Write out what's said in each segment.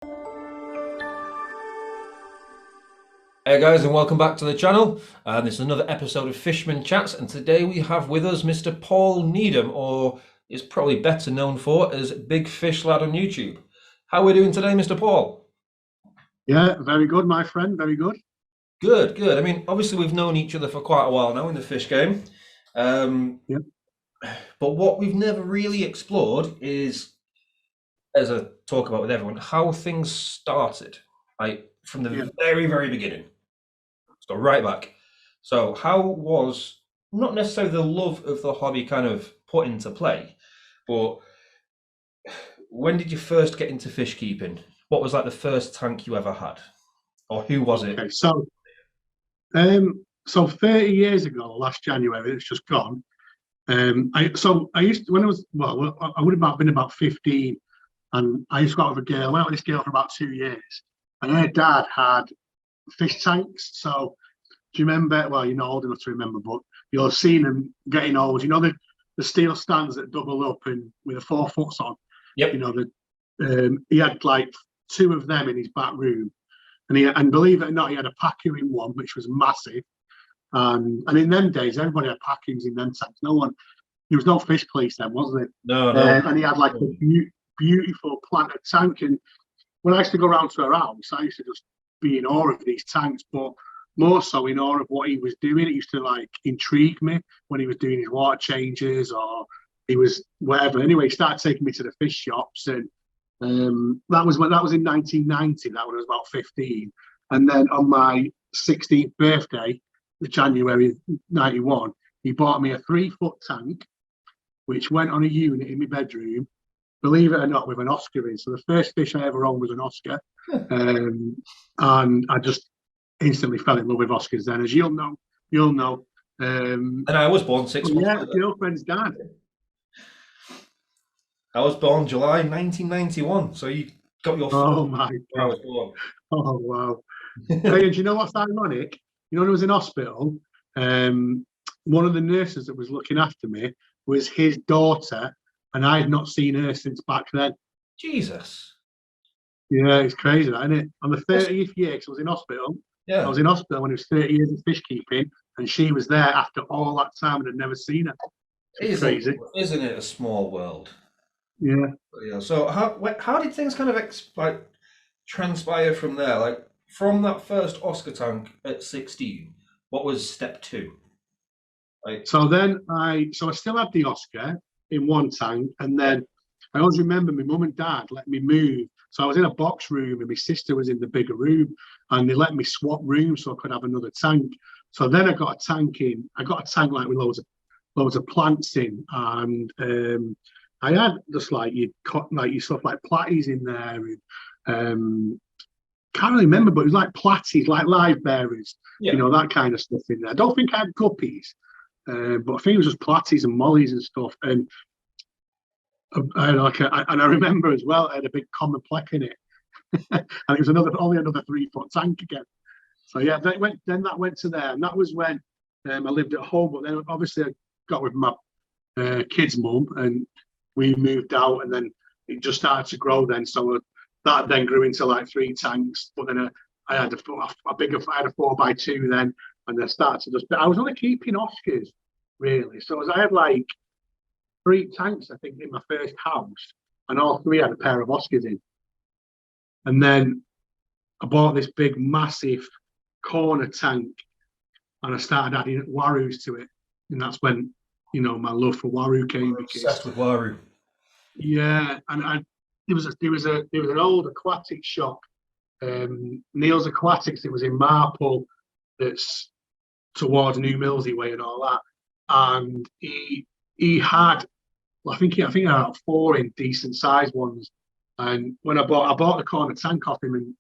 Hey guys, and welcome back to the channel. This is another episode of Fishman Chats, and today we have with us Mr. Paul Needham, or is probably better known for as Big Fish Lad on YouTube. How are we doing today, Mr. Paul? Yeah, very good, my friend. Very good. Good, good. I mean, obviously we've known each other for quite a while now in the fish game, um, Yeah, but what we've never really explored is, as I talk about with everyone, how things started, like from yeah. the very, very beginning. Let's go right back. So, how was not necessarily the love of the hobby kind of put into play, but when did you first get into fish keeping? What was like the first tank you ever had, or who was it? Okay. So 30 years ago, last January, it's just gone. I used to, when I was I would have been about 15, and I used to go out with a girl. I went out with this girl for about 2 years, and her dad had fish tanks. So do you remember? Well, you're not old enough to remember, but you'll have seen them getting old. You know the steel stands that double up and with the 4 foots on. You Yep. know he had like two of them in his back room. And believe it or not, he had a packer in one, which was massive. And in them days, everybody had packings in them tanks. There was no fish police then, wasn't it? No, no. And he had like a beautiful planted tank. And when I used to go around to her house, I used to just be in awe of these tanks, but more so in awe of what he was doing. It used to like intrigue me when he was doing his water changes or he was whatever. Anyway, he started taking me to the fish shops, and that was in 1990. That when I was about 15, and then on my 16th birthday, January '91, he bought me a 3 foot tank, which went on a unit in my bedroom. Believe it or not, with an Oscar in. So the first fish I ever owned was an Oscar, and I just instantly fell in love with Oscars. Then, as you'll know. And I was born 6 months Yeah, later. girlfriend's dad. I was born July 1991, so you got your first Oh my when I god. was born. Oh wow. Hey, and do you know what's ironic? You know, when I was in hospital, um, one of the nurses that was looking after me was his daughter, and I had not seen her since back then. Jesus. Yeah, it's crazy, that, isn't it? On the What's, 30th year, because I yeah. was in hospital when it was 30 years of fish keeping, and she was there after all that time and had never seen her. It's Isn't crazy. isn't it a small world? Yeah. Yeah. So how did things kind of like transpire from there? Like from that first Oscar tank at 16, what was step two? Like, So I still had the Oscar in one tank, and yeah, then I always remember my mum and dad let me move. So I was in a box room, and my sister was in the bigger room, and they let me swap rooms so I could have another tank. So then I got a tank in. I got a tank like with loads of plants in, and I had just like you cut like you stuff like platies in there. And, can't really remember, but it was like platies, like live berries, yeah. that kind of stuff in there. I don't think I had guppies, but I think it was just platies and mollies and stuff. And and I remember as well, I had a big common pleck in it, and it was only another 3 foot tank again. So yeah, that went to there, and that was when I lived at home. But then obviously I got with my kid's mum, and we moved out, and then it just started to grow. Then that then grew into like 3 tanks. But then I had I had a 4x2 then, and I started to just. I was only keeping Oscars really, so as I had like 3 tanks, I think, in my first house, and all three had a pair of Oscars in. And then I bought this big, massive corner tank, and I started adding Waroos to it. And that's when, my love for Waroo came We're because, obsessed with Waru. yeah, and there was an old aquatic shop, Neil's Aquatics. It was in Marple, that's towards New Millsy way and all that. And he had, well, I think I had 4 in decent sized ones. And when I bought the corner tank off him, and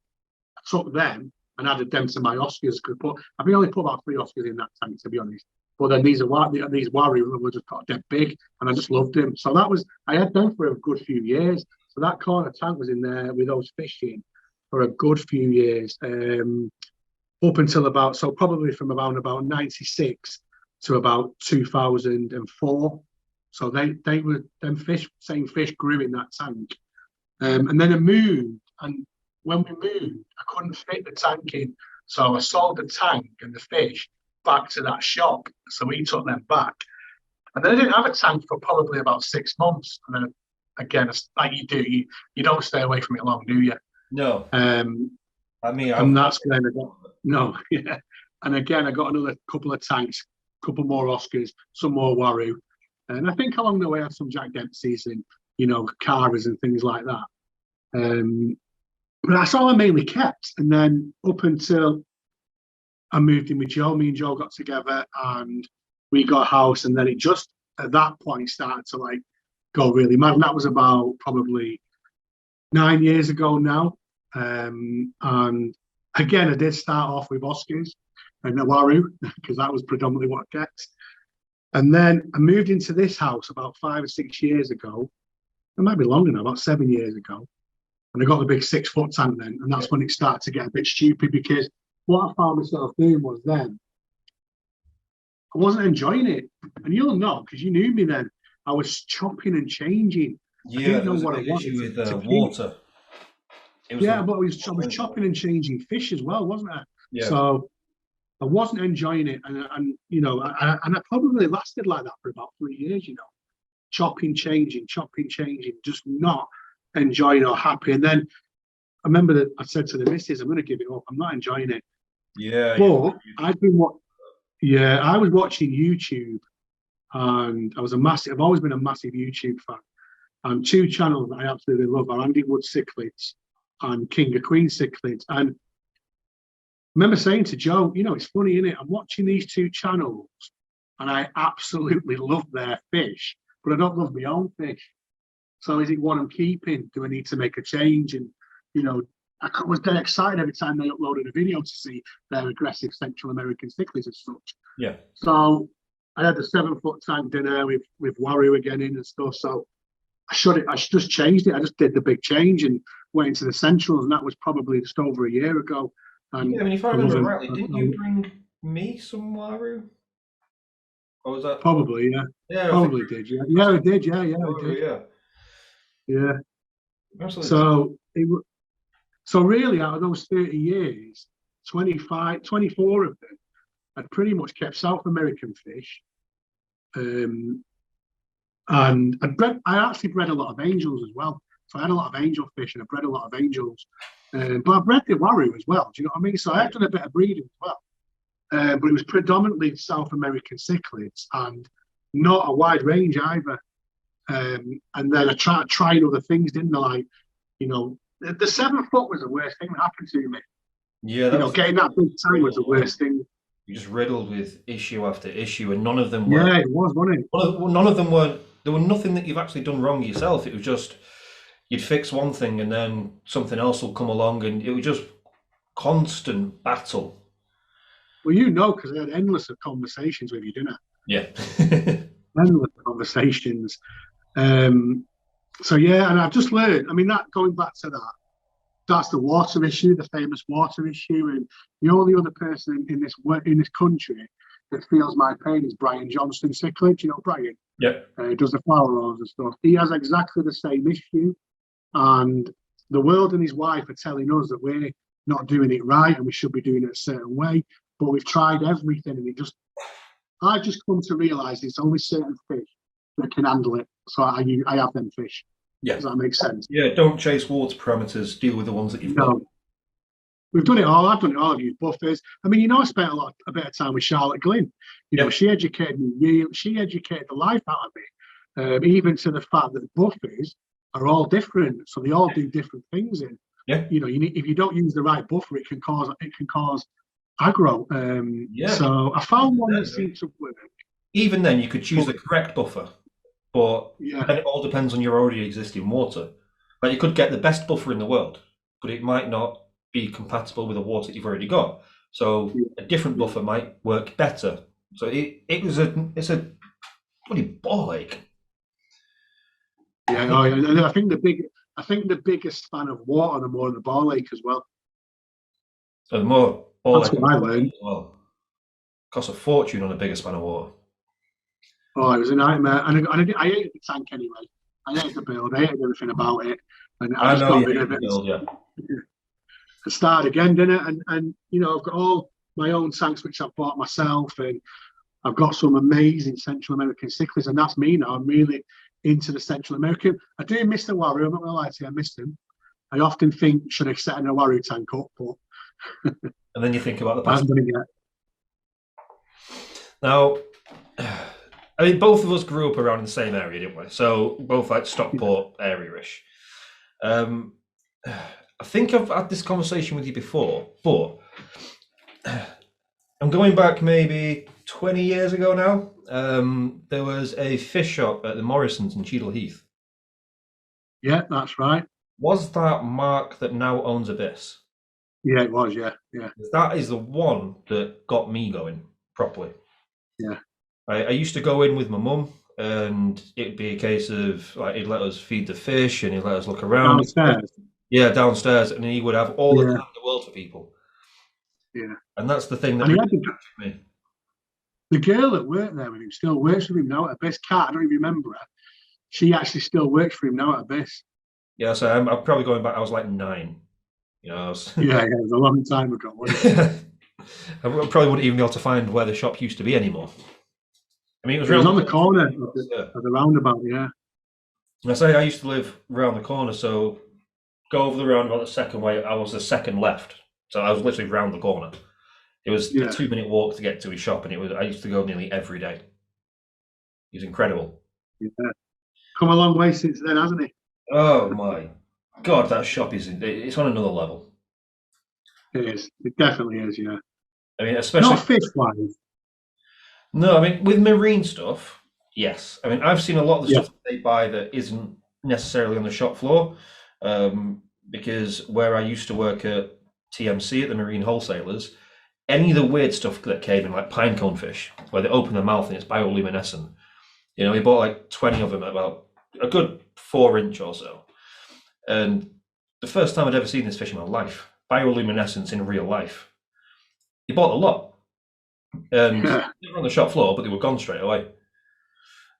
I took them and added them to my Oscars. I think I only put about 3 Oscars in that tank, to be honest. But then these Warriors were just got dead big, and I just loved them. So I had them for a good few years. So that corner tank was in there with those fish in for a good few years, up until probably from around about '96 to about 2004. So they were them fish, same fish grew in that tank, and then I moved, and when we moved, I couldn't fit the tank in. So I sold the tank and the fish back to that shop. So we took them back. And then I didn't have a tank for probably about 6 months. And then again, it's like you do, you don't stay away from it long, do you? No, I mean, And that's when I got no, yeah. And again, I got another couple of tanks, couple more Oscars, some more Waru. And I think along the way I had some Jack Dempsey's and, Carvers and things like that. But that's all I mainly kept. And then up until I moved in with Joe, me and Joe got together and we got a house. And then it just at that point started to like go really mad. And that was about probably 9 years ago now. And again, I did start off with Oscars and Nawaru because that was predominantly what I kept. And then I moved into this house about 5 or 6 years ago. It might be longer now, about 7 years ago. And I got the big 6-foot tank then. And that's when it started to get a bit stupid because what I found myself doing was then I wasn't enjoying it. And you'll know because you knew me then. I was chopping and changing. I yeah, didn't there know was a what I big wanted issue with to keep. water. It was Yeah, but I was chopping and changing fish as well, wasn't I? Yeah. So I wasn't enjoying it. And I probably lasted like that for about 3 years, chopping, changing, just not enjoying or happy. And then I remember that I said to the missus, I'm going to give it up. I'm not enjoying it. Yeah. But I was watching YouTube and I've always been a massive YouTube fan. And 2 channels that I absolutely love are Andy Wood Cichlids and King of Queen Cichlids. And I remember saying to Joe, it's funny, isn't it? I'm watching these 2 channels and I absolutely love their fish, but I don't love my own fish. So is it what I'm keeping? Do I need to make a change? And, I was dead excited every time they uploaded a video to see their aggressive Central American cichlids and such. Yeah. So I had the 7-foot tank dinner with Waru again in and stuff. So I just changed it. I just did the big change and went into the Centrals, and that was probably just over a year ago. And Yeah, I mean, if I remember rightly, didn't you bring me some Waru? Or was that? Probably, yeah. Yeah, Probably did, yeah. Yeah, it did, yeah, Waru, it did. yeah. Yeah. Absolutely. So really, out of those 30 years, 24 of them, I'd pretty much kept South American fish. And I actually bred a lot of angels as well. So I had a lot of angel fish and I bred a lot of angels. But I bred the Waru as well. Do you know what I mean? So I had done a bit of breeding as well. But it was predominantly South American cichlids and not a wide range either. And then I tried trying other things, didn't I? Like, the 7-foot was the worst thing that happened to me. Yeah, getting that big tank was the worst thing. You're just riddled with issue after issue, and none of them were. Yeah, it was, wasn't it? None of them were. There were nothing that you've actually done wrong yourself. It was just you'd fix one thing, and then something else will come along, and it was just constant battle. Well, because I had endless conversations with you, didn't I? Yeah. Endless conversations. So yeah, and I've just learned. I mean, that going back to that's the water issue, the famous water issue, and the only other person in this country that feels my pain is Brian Johnston Cichlid. Brian. Yeah. He does the flower rolls and stuff. He has exactly the same issue, and the world and his wife are telling us that we're not doing it right and we should be doing it a certain way. But we've tried everything, and I've just come to realise it's only certain fish that can handle it. So I have them fish. Yeah. Does that make sense? Yeah, don't chase water parameters, deal with the ones that you've got. We've done it all. I've done it all. I've used buffers. I mean, I spent a bit of time with Charlotte Glynn. She educated me. She educated the life out of me, even to the fact that buffers are all different. So they all do different things. And if you don't use the right buffer, it can cause aggro. So I found one that seemed to work. Even then, you could choose the correct buffer, but then it all depends on your already existing water. Like you could get the best buffer in the world, but it might not be compatible with the water that you've already got. So a different buffer might work better. So it's a bloody ball ache. Yeah, and I think the biggest fan of water, the more the ball ache as well. So the more ball That's ache what I learned. Well, costs a fortune on a bigger span of water. Oh, it was a nightmare, and I hated the tank anyway. I hated the build. I hated everything about it, and I just got rid of it. Build, yeah. it started again, didn't it? And you know, I've got all my own tanks which I've bought myself, and I've got some amazing Central American cichlids, and that's me now. I'm really into the Central American. I do miss the Waroo. I'm not gonna lie to you, I miss them. I often think should I set a Waroo tank up, but And then you think about the I past. haven't done it yet. Now, I mean, both of us grew up around the same area, didn't we? So both like Stockport area-ish. I think I've had this conversation with you before, but I'm going back maybe 20 years ago now. There was a fish shop at the Morrisons in Cheadle Heath. Yeah, that's right. Was that Mark that now owns Abyss? Yeah, it was. Yeah, yeah, That is the one that got me going properly. yeah. I used to go in with my mum, and it'd be a case of like he'd let us feed the fish and he'd let us look around. Downstairs. Yeah, downstairs, and he would have all the time Yeah, in the world for people. yeah. And that's the thing that And he really had attracted me. the girl that worked there with him still works with him now at Abyss. Cat, I don't even remember her. She actually still works for him now at Abyss. Yeah, so I'm probably going back. I was like 9. You know, I was. Yeah, yeah, it was a long time ago, wasn't it? I probably wouldn't even be able to find where the shop used to be anymore. I mean, it was It was around on the the corner yeah. of the roundabout. Yeah, I say I used to live around the corner, so go over the roundabout the second way. I was the second left, so I was literally round the corner. It was a yeah, 2-minute walk to get to his shop, and I used to go nearly every day. He was incredible. yeah. Come a long way since then, hasn't he? Oh my God, that shop it's on another level. It is. It definitely is. Yeah. I mean, especially Not fish wise. no, I mean with marine stuff, yes. I mean I've seen a lot of the Yeah. stuff that they buy that isn't necessarily on the shop floor, because where I used to work at TMC at the Marine Wholesalers, any of the weird stuff that came in, like pinecone fish, where they open their mouth and it's bioluminescent. You know, he bought like 20 of them at about a good 4 inch or so. And the first time I'd ever seen this fish in my life, bioluminescence in real life. He bought a lot, and Yeah. they were on the shop floor, but they were gone straight away.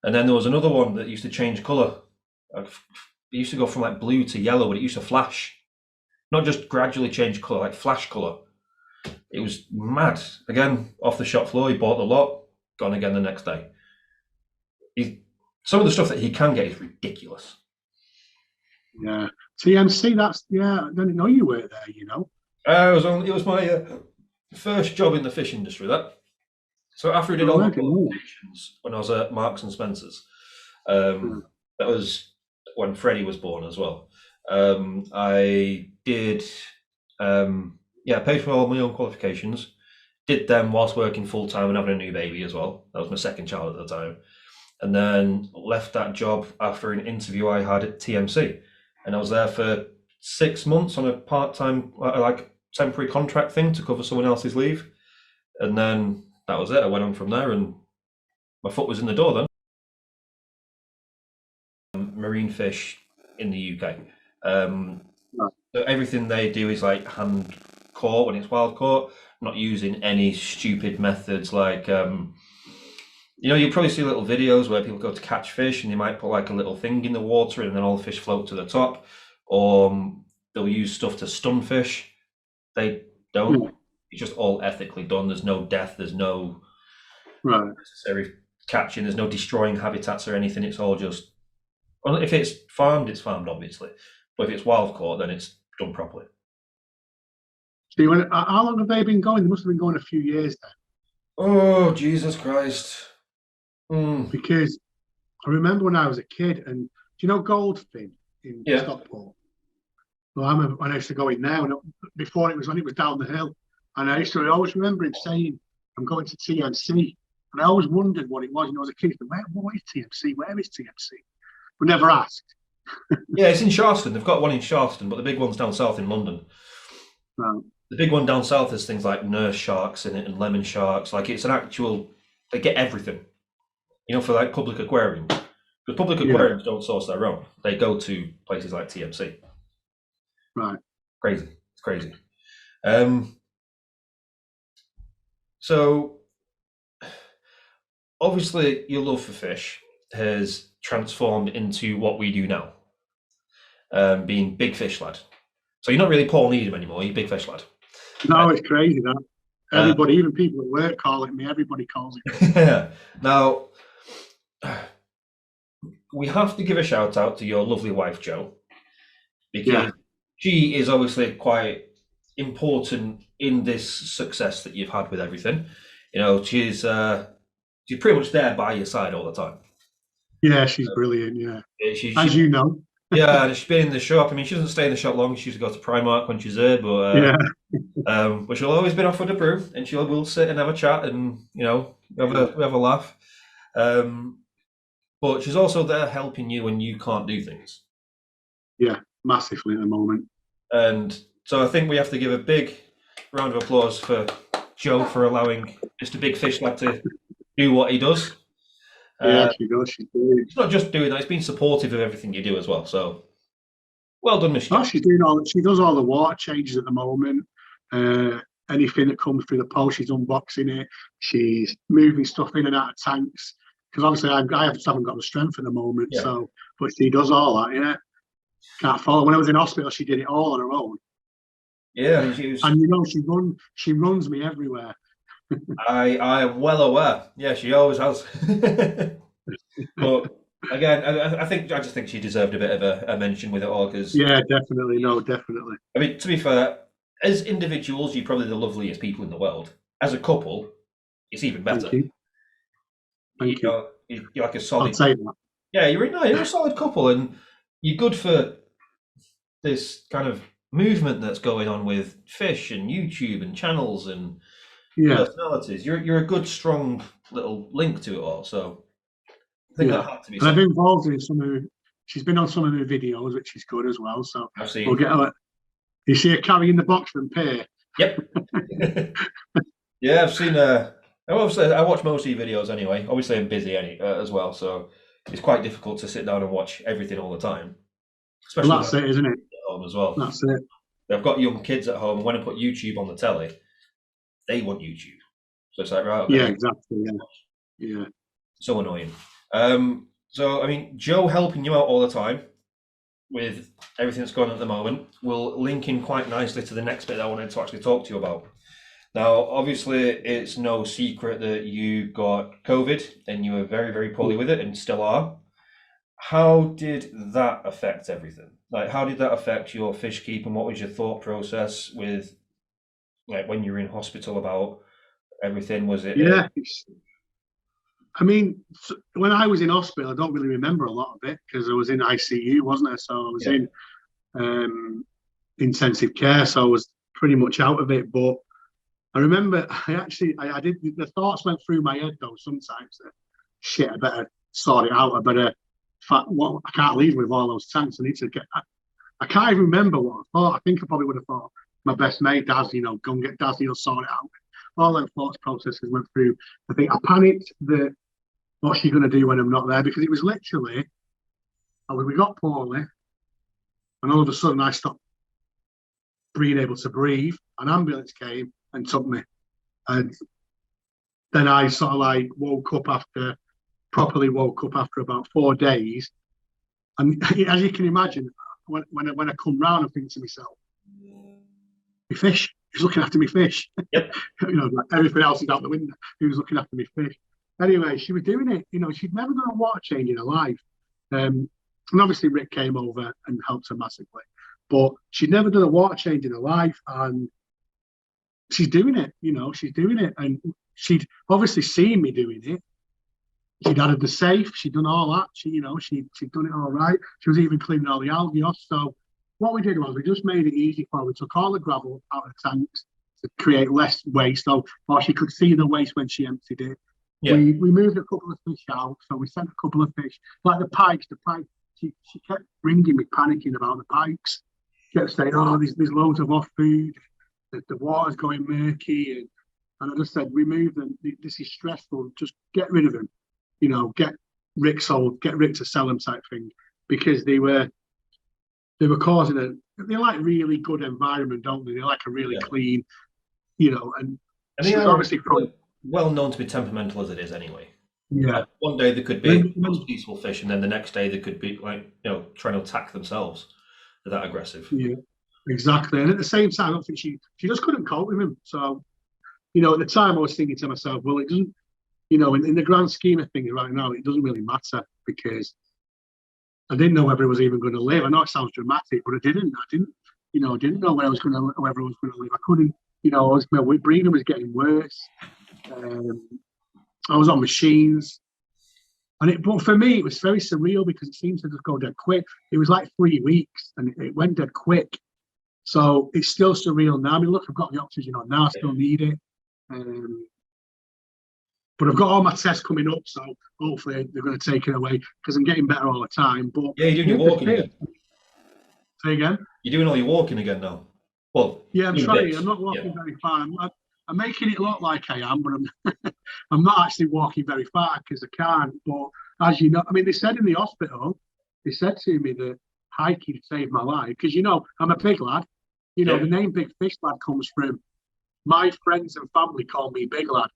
And then there was another one that used to change colour. It used to go from like blue to yellow, but it used to flash. Not just gradually change colour, like flash colour. It was mad. Again, off the shop floor, he bought the lot, gone again the next day. Some of the stuff that he can get is ridiculous. Yeah. TMC. That's yeah. I didn't know you worked there. You know. It was my first job in the fish industry. That so after I did all Oh, my I didn't know. qualifications when I was at Marks and Spencers, Hmm. that was when Freddie was born as well. I did, paid for all my own qualifications. Did them whilst working full time and having a new baby as well. That was my second child at the time, and then left that job after an interview I had at TMC, and I was there for 6 months on a part-time, like temporary contract thing to cover someone else's leave, and then that was it. I went on from there, and my foot was in the door then. Marine fish in the UK. Right. So everything they do is like hand caught when it's wild caught, not using any stupid methods like you'll probably see little videos where people go to catch fish and they might put like a little thing in the water and then all the fish float to the top, or they'll use stuff to stun fish. They don't. Yeah. It's just all ethically done. There's no death. There's no Right. necessary catching. There's no destroying habitats or anything. It's all just. Well, if it's farmed, obviously. But if it's wild caught, then it's done properly. So you went, how long have they been going? They must have been going a few years then, Oh, Jesus Christ. Mm. because I remember when I was a kid, and do you know Goldfin in Yeah. Stockport? Well, I remember when I used to go in there, and before it was when it was down the hill, and I used to always remember him saying, "I'm going to TMC," and I always wondered what it was. You know, as a kid, what is TMC? Where is TMC? We never asked. Yeah, it's in Sharston. They've got one in Sharston, but the big one's down south in London. No. The big one down south has things like nurse sharks in it and lemon sharks. Like it's an actual, they get everything. You know, for like public aquariums. Because public Yeah. aquariums don't source their own. They go to places like TMC. Right. Crazy. It's crazy. So obviously your love for fish has transformed into what we do now. Being big fish lad. So you're not really Paul Needham anymore. You're Big Fish Lad. No, it's crazy that Uh, everybody, even people at work, call it me. Everybody calls it. now, we have to give a shout out to your lovely wife, Jo, Yeah, because she is obviously quite important in this success that you've had with everything. You know, she's pretty much there by your side all the time. yeah, she's brilliant. Yeah, She as you know. yeah, and she's been in the shop. I mean, she doesn't stay in the shop long. She used to go to Primark when she's there, Yeah, but she'll always been offered a brew, and we'll sit and have a chat, and we have a laugh. But she's also there helping you when you can't do things. yeah, massively at the moment. And so I think we have to give a big round of applause for Jo for allowing Mr. Big Fish Lad to do what he does. Yeah, she does. She's brilliant. It's not just doing that; it's being supportive of everything you do as well. So, well done, Miss Jo. Oh, she's doing all. She does all the water changes at the moment. Uh, Anything that comes through the post, she's unboxing it. She's moving stuff in and out of tanks because obviously I just haven't got the strength at the moment. Yeah. So, but she does all that. Yeah, can't follow. When I was in hospital, she did it all on her own. Yeah, she was. And she runs me everywhere. I am well aware. Yeah, she always has. But again, I just think she deserved a bit of a mention with it all because Yeah, definitely. No, definitely. I mean, to be fair, as individuals, you're probably the loveliest people in the world. As a couple, it's even better. Thank you. Thank you. You're like a I'll solid. take that. Yeah, you're a solid couple, and you're good for this kind of movement that's going on with fish and YouTube and channels and Yeah, personalities. You're a good, strong little link to it all. So I think yeah. that had to be And I've said. been involved in some of her, she's been on some of her videos, which is good as well. So I've we'll seen. get her. You see her carrying the box from Pay. Yep. Yeah, I've seen. Obviously, I watch most of your videos anyway. Obviously, I'm busy as well, so it's quite difficult to sit down and watch everything all the time. Especially Well, that's it, isn't it? at home as well. That's it. I've got young kids at home, and when I put YouTube on the telly, they want YouTube. So it's like, right, okay. Yeah, exactly. Yeah, yeah. So annoying. So I mean, Jo helping you out all the time with everything that's going on at the moment will link in quite nicely to the next bit that I wanted to actually talk to you about. Now, obviously, it's no secret that you got COVID and you were very, very poorly with it and still are. How did that affect everything? Like, how did that affect your fish keeping? What was your thought process with, like, when you were in hospital about everything? Was it? Yeah. I mean, when I was in hospital, I don't really remember a lot of it because I was in ICU, wasn't I? So I was in intensive care, so I was pretty much out of it. But I remember I did, the thoughts went through my head though sometimes that shit, I better sort it out. I can't leave with all those tanks. I need to get, I can't even remember what I thought. I think I probably would have thought my best mate, Daz, go and get Daz, he'll sort it out. All those thoughts processes went through. I think I panicked that what's she going to do when I'm not there? Because it was literally, we got poorly, and all of a sudden I stopped being able to breathe. An ambulance came and took me. And then I sort of like properly woke up after about 4 days. And as you can imagine, when I come round, I think to myself, my fish, who's looking after me fish? Yep. Like everything else is out the window. Who's looking after me fish? Anyway, she was doing it. She'd never done a water change in her life. And obviously Rick came over and helped her massively. But she'd never done a water change in her life. And she's doing it, she's doing it. And she'd obviously seen me doing it. She'd added the safe. She'd done all that. She'd done it all right. She was even cleaning all the algae off. So what we did was we just made it easy for her. We took all the gravel out of the tanks to create less waste. Or she could see the waste when she emptied it. Yeah. We moved a couple of fish out. So we sent a couple of fish, like the pikes. She kept ringing me, panicking about the pikes. She kept saying, "Oh, there's loads of off food. The water's going murky." And I just said, "Remove them. This is stressful. Just get rid of them. Get Rick sold. Get Rick to sell them," type thing, because they were causing they like really good environment, don't they? They like a really clean, and they are obviously well known to be temperamental as it is anyway. Yeah. Like one day there could be most peaceful fish, and then the next day they could be trying to attack themselves. They're that aggressive. Yeah. exactly. And at the same time, I don't think she just couldn't cope with him. So, at the time I was thinking to myself, well, it doesn't, in the grand scheme of things right now, it doesn't really matter because I didn't know whether I was even going to live. I know it sounds dramatic, but I didn't. I didn't know whether I was going to live. I couldn't. My breathing was getting worse. Um, I was on machines, but for me, it was very surreal because it seemed to just go dead quick. It was like 3 weeks, and it went dead quick. So it's still surreal now. I mean, look, I've got the oxygen on now. I still need it. But I've got all my tests coming up, so hopefully they're going to take it away because I'm getting better all the time. But Yeah, you're doing your walking again. Say again? You're doing all your walking again now. Well, yeah, I'm trying. I'm not walking very far. I'm making it look like I am, but I'm not actually walking very far because I can't. But as you know, I mean, they said in the hospital, they said to me that hiking saved my life because I'm a big lad. The name Big Fish Lad comes from my friends and family call me Big Lad.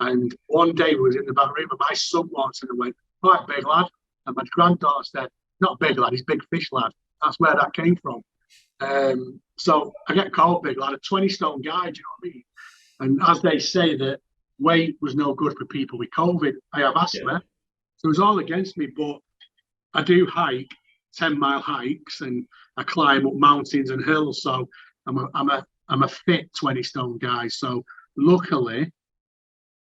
And one day we was in the back room and my son walked in and went, "All right, Big Lad." And my granddaughter said, "Not Big Lad, he's Big Fish Lad." That's where that came from. So I get called Big Lad, a 20-stone guy, do you know what I mean? And as they say that weight was no good for people with COVID, I have asthma. So it was all against me, but I do hike 10-mile hikes and I climb up mountains and hills. So I'm a fit 20-stone guy. So luckily,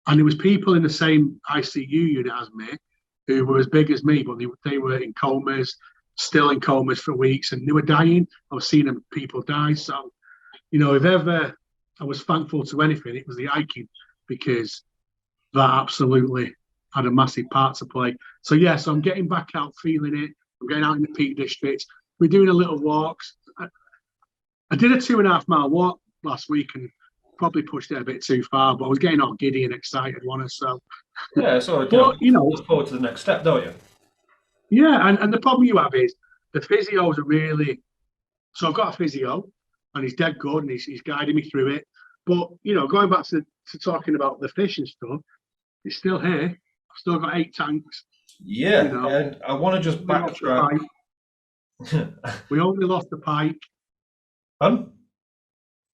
and there was people in the same ICU unit as me who were as big as me, but they were in comas, still in comas for weeks, and they were dying. I was seeing people die. So, if ever I was thankful to anything, it was the hiking because that absolutely had a massive part to play. So, so I'm getting back out feeling it. I'm getting out in the Peak District. We're doing a little walks. I did a 2.5-mile walk last week and probably pushed it a bit too far, but I was getting all giddy and excited, so. Yeah, so but, look forward to the next step, don't you? Yeah, and the problem you have is the physios are really. So I've got a physio, and he's dead good, and he's guiding me through it. But going back to talking about the fish and stuff, it's still here. I've still got 8 tanks. Yeah, and I want to just backtrack. We only lost the pike.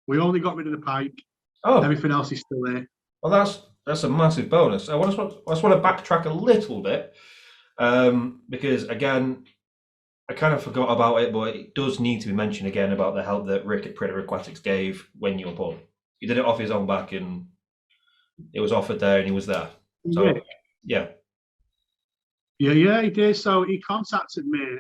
We only got rid of the pike. Oh, everything else is still there. Well, that's a massive bonus. I just want to backtrack a little bit because again, I kind of forgot about it, but it does need to be mentioned again about the help that Rick at Predator Aquatics gave when you were born. He did it off his own back, and it was offered there, and he was there. So yeah, he did. So he contacted me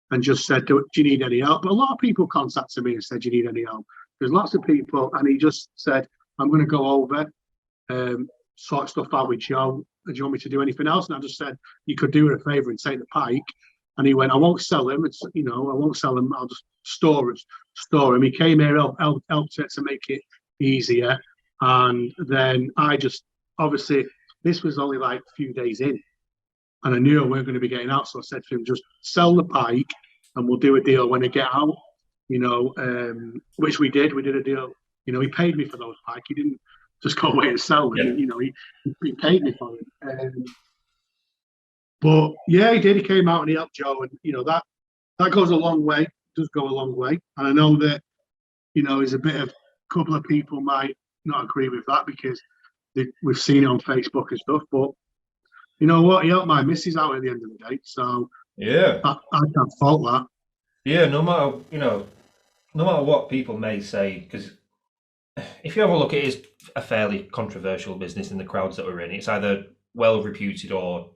and just said, "Do you need any help?" But a lot of people contacted me and said, "Do you need any help?" There's lots of people, and he just said, "I'm going to go over, sort stuff out with Joe. Do you want me to do anything else?" And I just said, "You could do her a favour and take the pike." And he went, "I won't sell him. I won't sell him. I'll just store him." He came here, helped it to make it easier, and then I just obviously this was only like a few days in, and I knew I weren't going to be getting out, so I said to him, "Just sell the pike, and we'll do a deal when I get out." Which we did. We did a deal. He paid me for those pike. He didn't just go away and sell them. He paid me for them. But yeah, he did. He came out and he helped Joe, and that goes a long way. It does go a long way. And I know that there's a couple of people might not agree with that because we've seen it on Facebook and stuff. But you know what? He helped my missus out at the end of the day. So yeah, I can't fault that. Yeah, no matter what people may say, because if you have a look, it is a fairly controversial business in the crowds that we're in. It's either well reputed or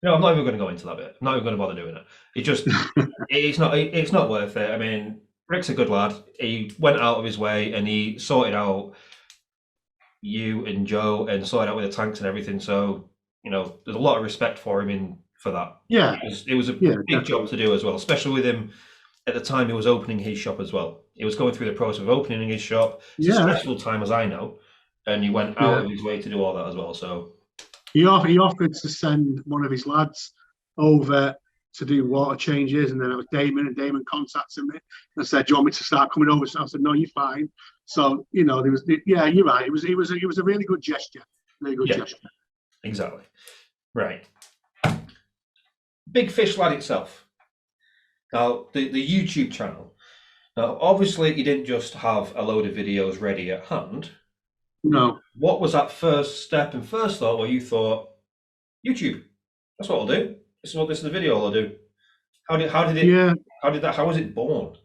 I'm not even going to go into that bit. I'm not even going to bother doing it. It just it's not worth it. I mean, Rick's a good lad. He went out of his way and he sorted out you and Joe and sorted out with the tanks and everything. So there's a lot of respect for him for that. Yeah, it was a big job to do as well, especially with him at the time he was opening his shop as well. He was going through the process of opening his shop. It's a stressful time, as I know, and he went out of his way to do all that as well. So he offered to send one of his lads over to do water changes, and then it was Damon, and Damon contacted me and said, "Do you want me to start coming over?" So I said, "No, you're fine." So there was, you're right. It was a really good gesture, gesture. Exactly, right. Big Fish Lad itself. Now the YouTube channel. Now, obviously, you didn't just have a load of videos ready at hand. No, What was that first step and first thought where you thought, YouTube, that's what I'll do. This is the video I'll do. yeah. How was it born?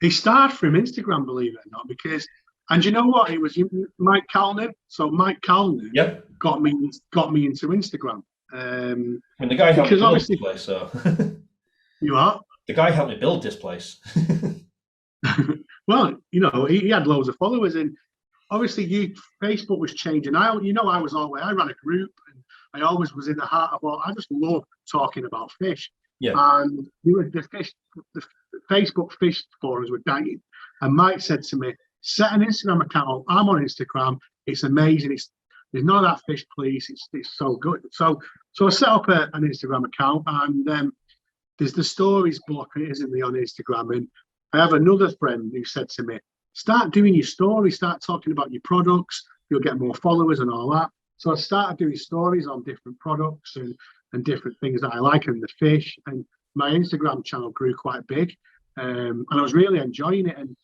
He started from Instagram, believe it or not, because, and you know what? It was Mike Calnan. So Mike Calnan Yep. got me into Instagram. I mean, the guy helped me Because build this obviously place, so you are. the guy helped me build this place. Well, he had loads of followers, and obviously Facebook was changing. I was always, I ran a group, and I always was in the heart of all. I just love talking about fish, Yeah. and the Facebook fish forums were dying, and Mike said to me, "Set an Instagram account up. I'm on Instagram. It's amazing. There's none of that fish police. It's so good." So I set up an Instagram account, and there's the stories block, isn't there, on Instagram, and I have another friend who said to me, start doing your stories, start talking about your products, you'll get more followers and all that. So I started doing stories on different products and different things that I like and the fish. And my Instagram channel grew quite big. And I was really enjoying it. And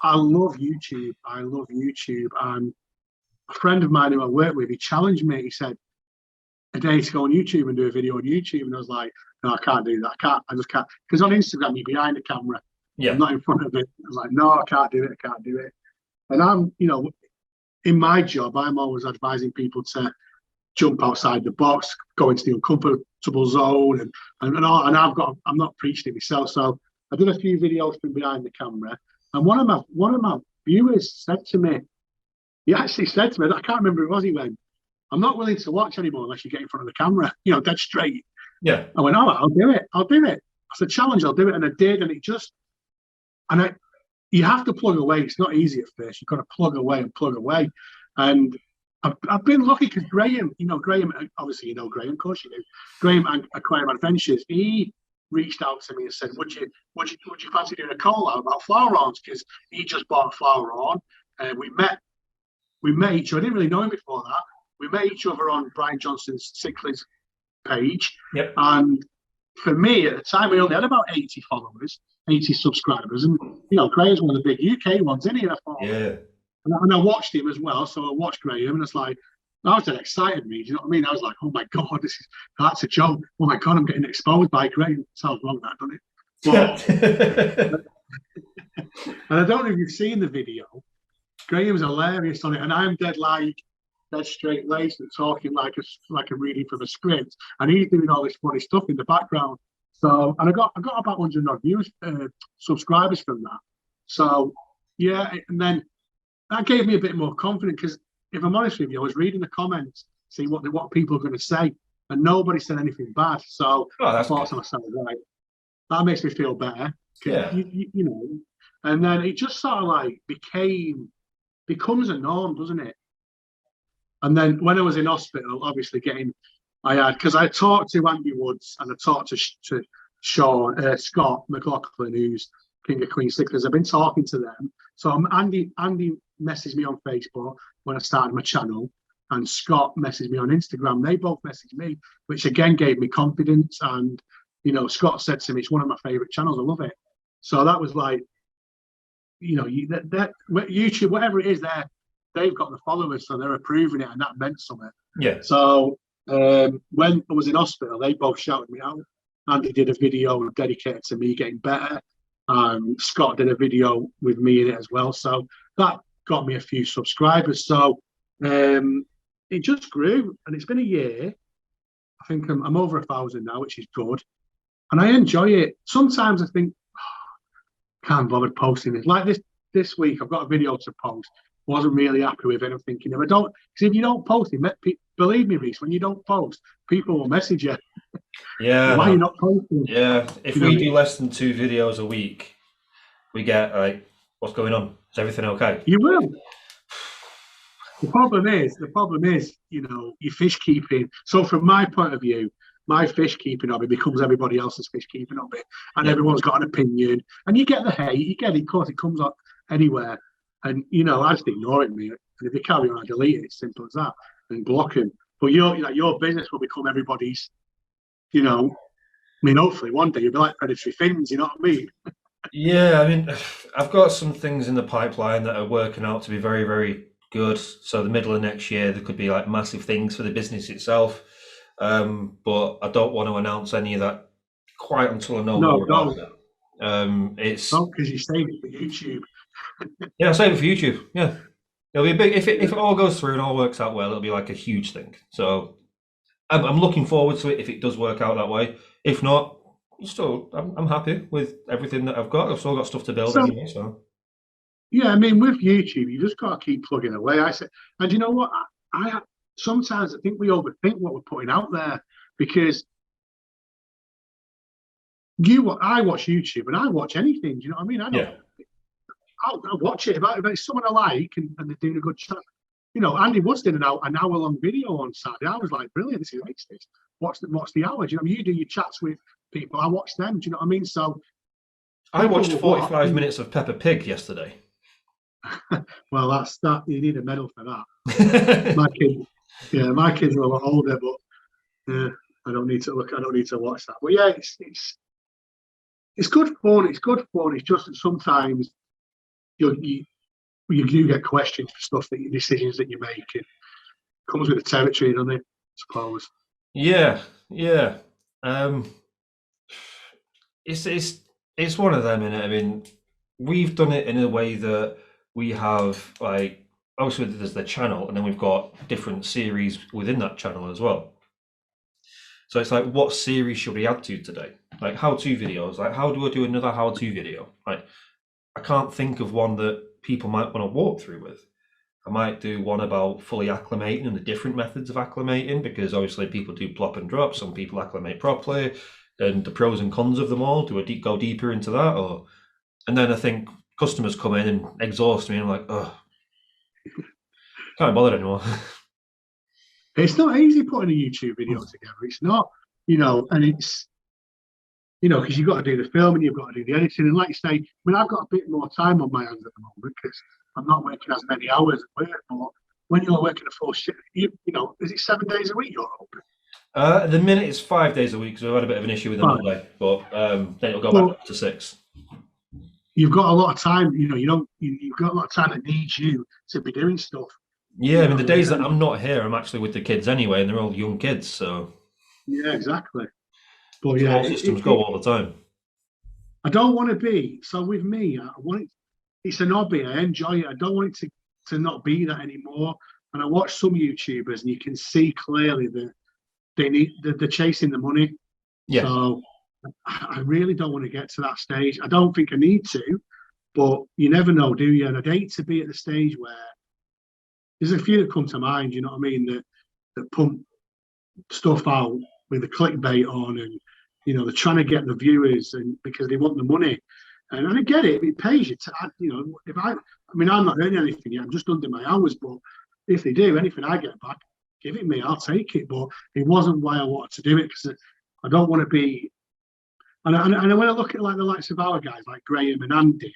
I love YouTube. I love YouTube. And a friend of mine who I work with, he challenged me. He said, a day to go on YouTube and do a video on YouTube. And I was like, no, I can't do that. I just can't. Because on Instagram, you're behind the camera. Yeah. I'm not in front of it. I was like, no, I can't do it. And I'm, in my job, I'm always advising people to jump outside the box, go into the uncomfortable zone, and I'm not preaching it myself. So I did a few videos from behind the camera, and one of my viewers said to me, I can't remember who it was. He went, "I'm not willing to watch anymore unless you get in front of the camera, dead straight." Yeah. I went, "All right, I'll do it. It's a challenge. I'll do it," and I did, and it just. And you have to plug away. It's not easy at first. You've got to plug away. And I've been lucky because Graham, obviously Graham, of course you do. Graham and Aquarium Adventures, he reached out to me and said, would you fancy doing a call out about flower horns? Because he just bought a flower horn. We met each other. I didn't really know him before that. We met each other on Brian Johnson's Sickley's page. Yep. And for me, at the time, we only had about 80 followers, 80 subscribers. And, Graham's one of the big UK ones, isn't he? Yeah. And I watched him as well. So I watched Graham, and it's like, that was excited me. Do you know what I mean? I was like, oh my God, that's a joke. Oh my God, I'm getting exposed by Graham. Sounds wrong, that, doesn't it? But, and I don't know if you've seen the video. Graham's hilarious on it, and I'm dead straight laced and talking like a reading from a script, and he's doing all this funny stuff in the background. So, and I got about 100 odd views, subscribers from that. So, yeah, and then that gave me a bit more confidence because, if I'm honest with you, I was reading the comments, see what people are going to say, and nobody said anything bad. So I thought to myself, right, that makes me feel better. Yeah. And then it just sort of like becomes a norm, doesn't it? And then when I was in hospital, obviously because I talked to Andy Woods and I talked to Scott McLaughlin, who's King of Queen Sicklers. I've been talking to them. So Andy messaged me on Facebook when I started my channel, and Scott messaged me on Instagram. They both messaged me, which again gave me confidence. And, Scott said to me, it's one of my favorite channels. I love it. So that was like, YouTube, whatever it is, they've got the followers, so they're approving it, and that meant something. Yeah. So when I was in hospital, they both shouted me out. Andy did a video dedicated to me getting better. Scott did a video with me in it as well. So that got me a few subscribers. So it just grew, and it's been a year. I think I'm over 1,000 now, which is good. And I enjoy it. Sometimes I think, can't bother posting it. Like this week, I've got a video to post. Wasn't really happy with it. I'm thinking, because if you don't post it, believe me, Reese, when you don't post, people will message you. Yeah. Why are you not posting? Yeah. If we do less than 2 videos a week, we get like, what's going on? Is everything okay? You will. The problem is, your fish keeping. So from my point of view, my fish keeping hobby becomes everybody else's fish keeping hobby, and everyone's got an opinion, and you get the hate, you get it, of course, it comes up anywhere, and I just ignore it, mate. And if they carry on, I delete it. It's simple as that, and block them. But your business will become everybody's. Hopefully one day you'll be like predatory fins. You know what I mean? Yeah, I mean, I've got some things in the pipeline that are working out to be very, very good. So the middle of next year, there could be like massive things for the business itself. But I don't want to announce any of that quite until I know No, more about don't, it. It's don't, because you save it for YouTube. Yeah, I'll save it for YouTube. Yeah, it'll be a big if it all goes through and all works out well, it'll be like a huge thing. So I'm looking forward to it if it does work out that way. If not, still I'm happy with everything that I've got. I've still got stuff to build So anyway. So yeah, I mean, with YouTube, you just got to keep plugging away. I said, and you know what? I sometimes I think we overthink what we're putting out there because I watch YouTube and I watch anything. Do you know what I mean? yeah, I'll watch it if it's someone I like and they're doing a good chat. You know, Andy Wood's did an hour long video on Saturday. I was like, brilliant, this is makes this. What's the hour? Do you know what I mean? You do your chats with people, I watch them. Do you know what I mean? So I people watched will watch. 45 minutes of Peppa Pig yesterday. Well, that's that. You need a medal for that. My kids, yeah, my kids are a lot older, but yeah, I don't need to look. I don't need to watch that. But yeah, it's good fun. It's good fun. It's just that sometimes you you do get questions for stuff that your decisions that you make. It comes with the territory, doesn't it? I suppose. Yeah, yeah. Um, it's it's one of them, innit? I mean, we've done it in a way that we have like obviously there's the channel, and then we've got different series within that channel as well. So it's like, what series should we add to today? Like how-to videos. Like, how do I do another how-to video? Like, I can't think of one that people might want to walk through with. I might do one about fully acclimating and the different methods of acclimating because obviously people do plop and drop. Some people acclimate properly, and the pros and cons of them all. Do I go deeper into that, or and then I think customers come in and exhaust me, and I'm like, oh, can't be bothered anymore. It's not easy putting a YouTube video together. It's not, and it's because you've got to do the filming, you've got to do the editing, and like you say, I mean, I've got a bit more time on my hands at the moment because I'm not working as many hours at work. But when you're working a full shift, is it 7 days a week you're open? At the minute it's 5 days a week, so we've had a bit of an issue with the Fine. Monday, but then it'll go back But up to six. you've got a lot of time. You don't. You've got a lot of time that needs you to be doing stuff. Yeah, I You mean the know, days that I'm not here, I'm actually with the kids anyway, and they're all young kids, so yeah, exactly. But so yeah, all systems go all the time. I don't want to be. So with me, I want it. It's an hobby. I enjoy it. I don't want it to not be that anymore. And I watch some YouTubers, and you can see clearly that they're chasing the money. Yeah, So I really don't want to get to that stage. I don't think I need to, but you never know, do you? And I'd hate to be at the stage where there's a few that come to mind. You know what I mean? That pump stuff out with the clickbait on, and they're trying to get the viewers, and because they want the money. And I get it; it pays you to, if I mean, I'm not earning anything yet. I'm just under my hours, but if they do anything I get back, give it me. I'll take it. But it wasn't why I wanted to do it because I don't want to be. And when I look at like the likes of our guys like Graham and Andy,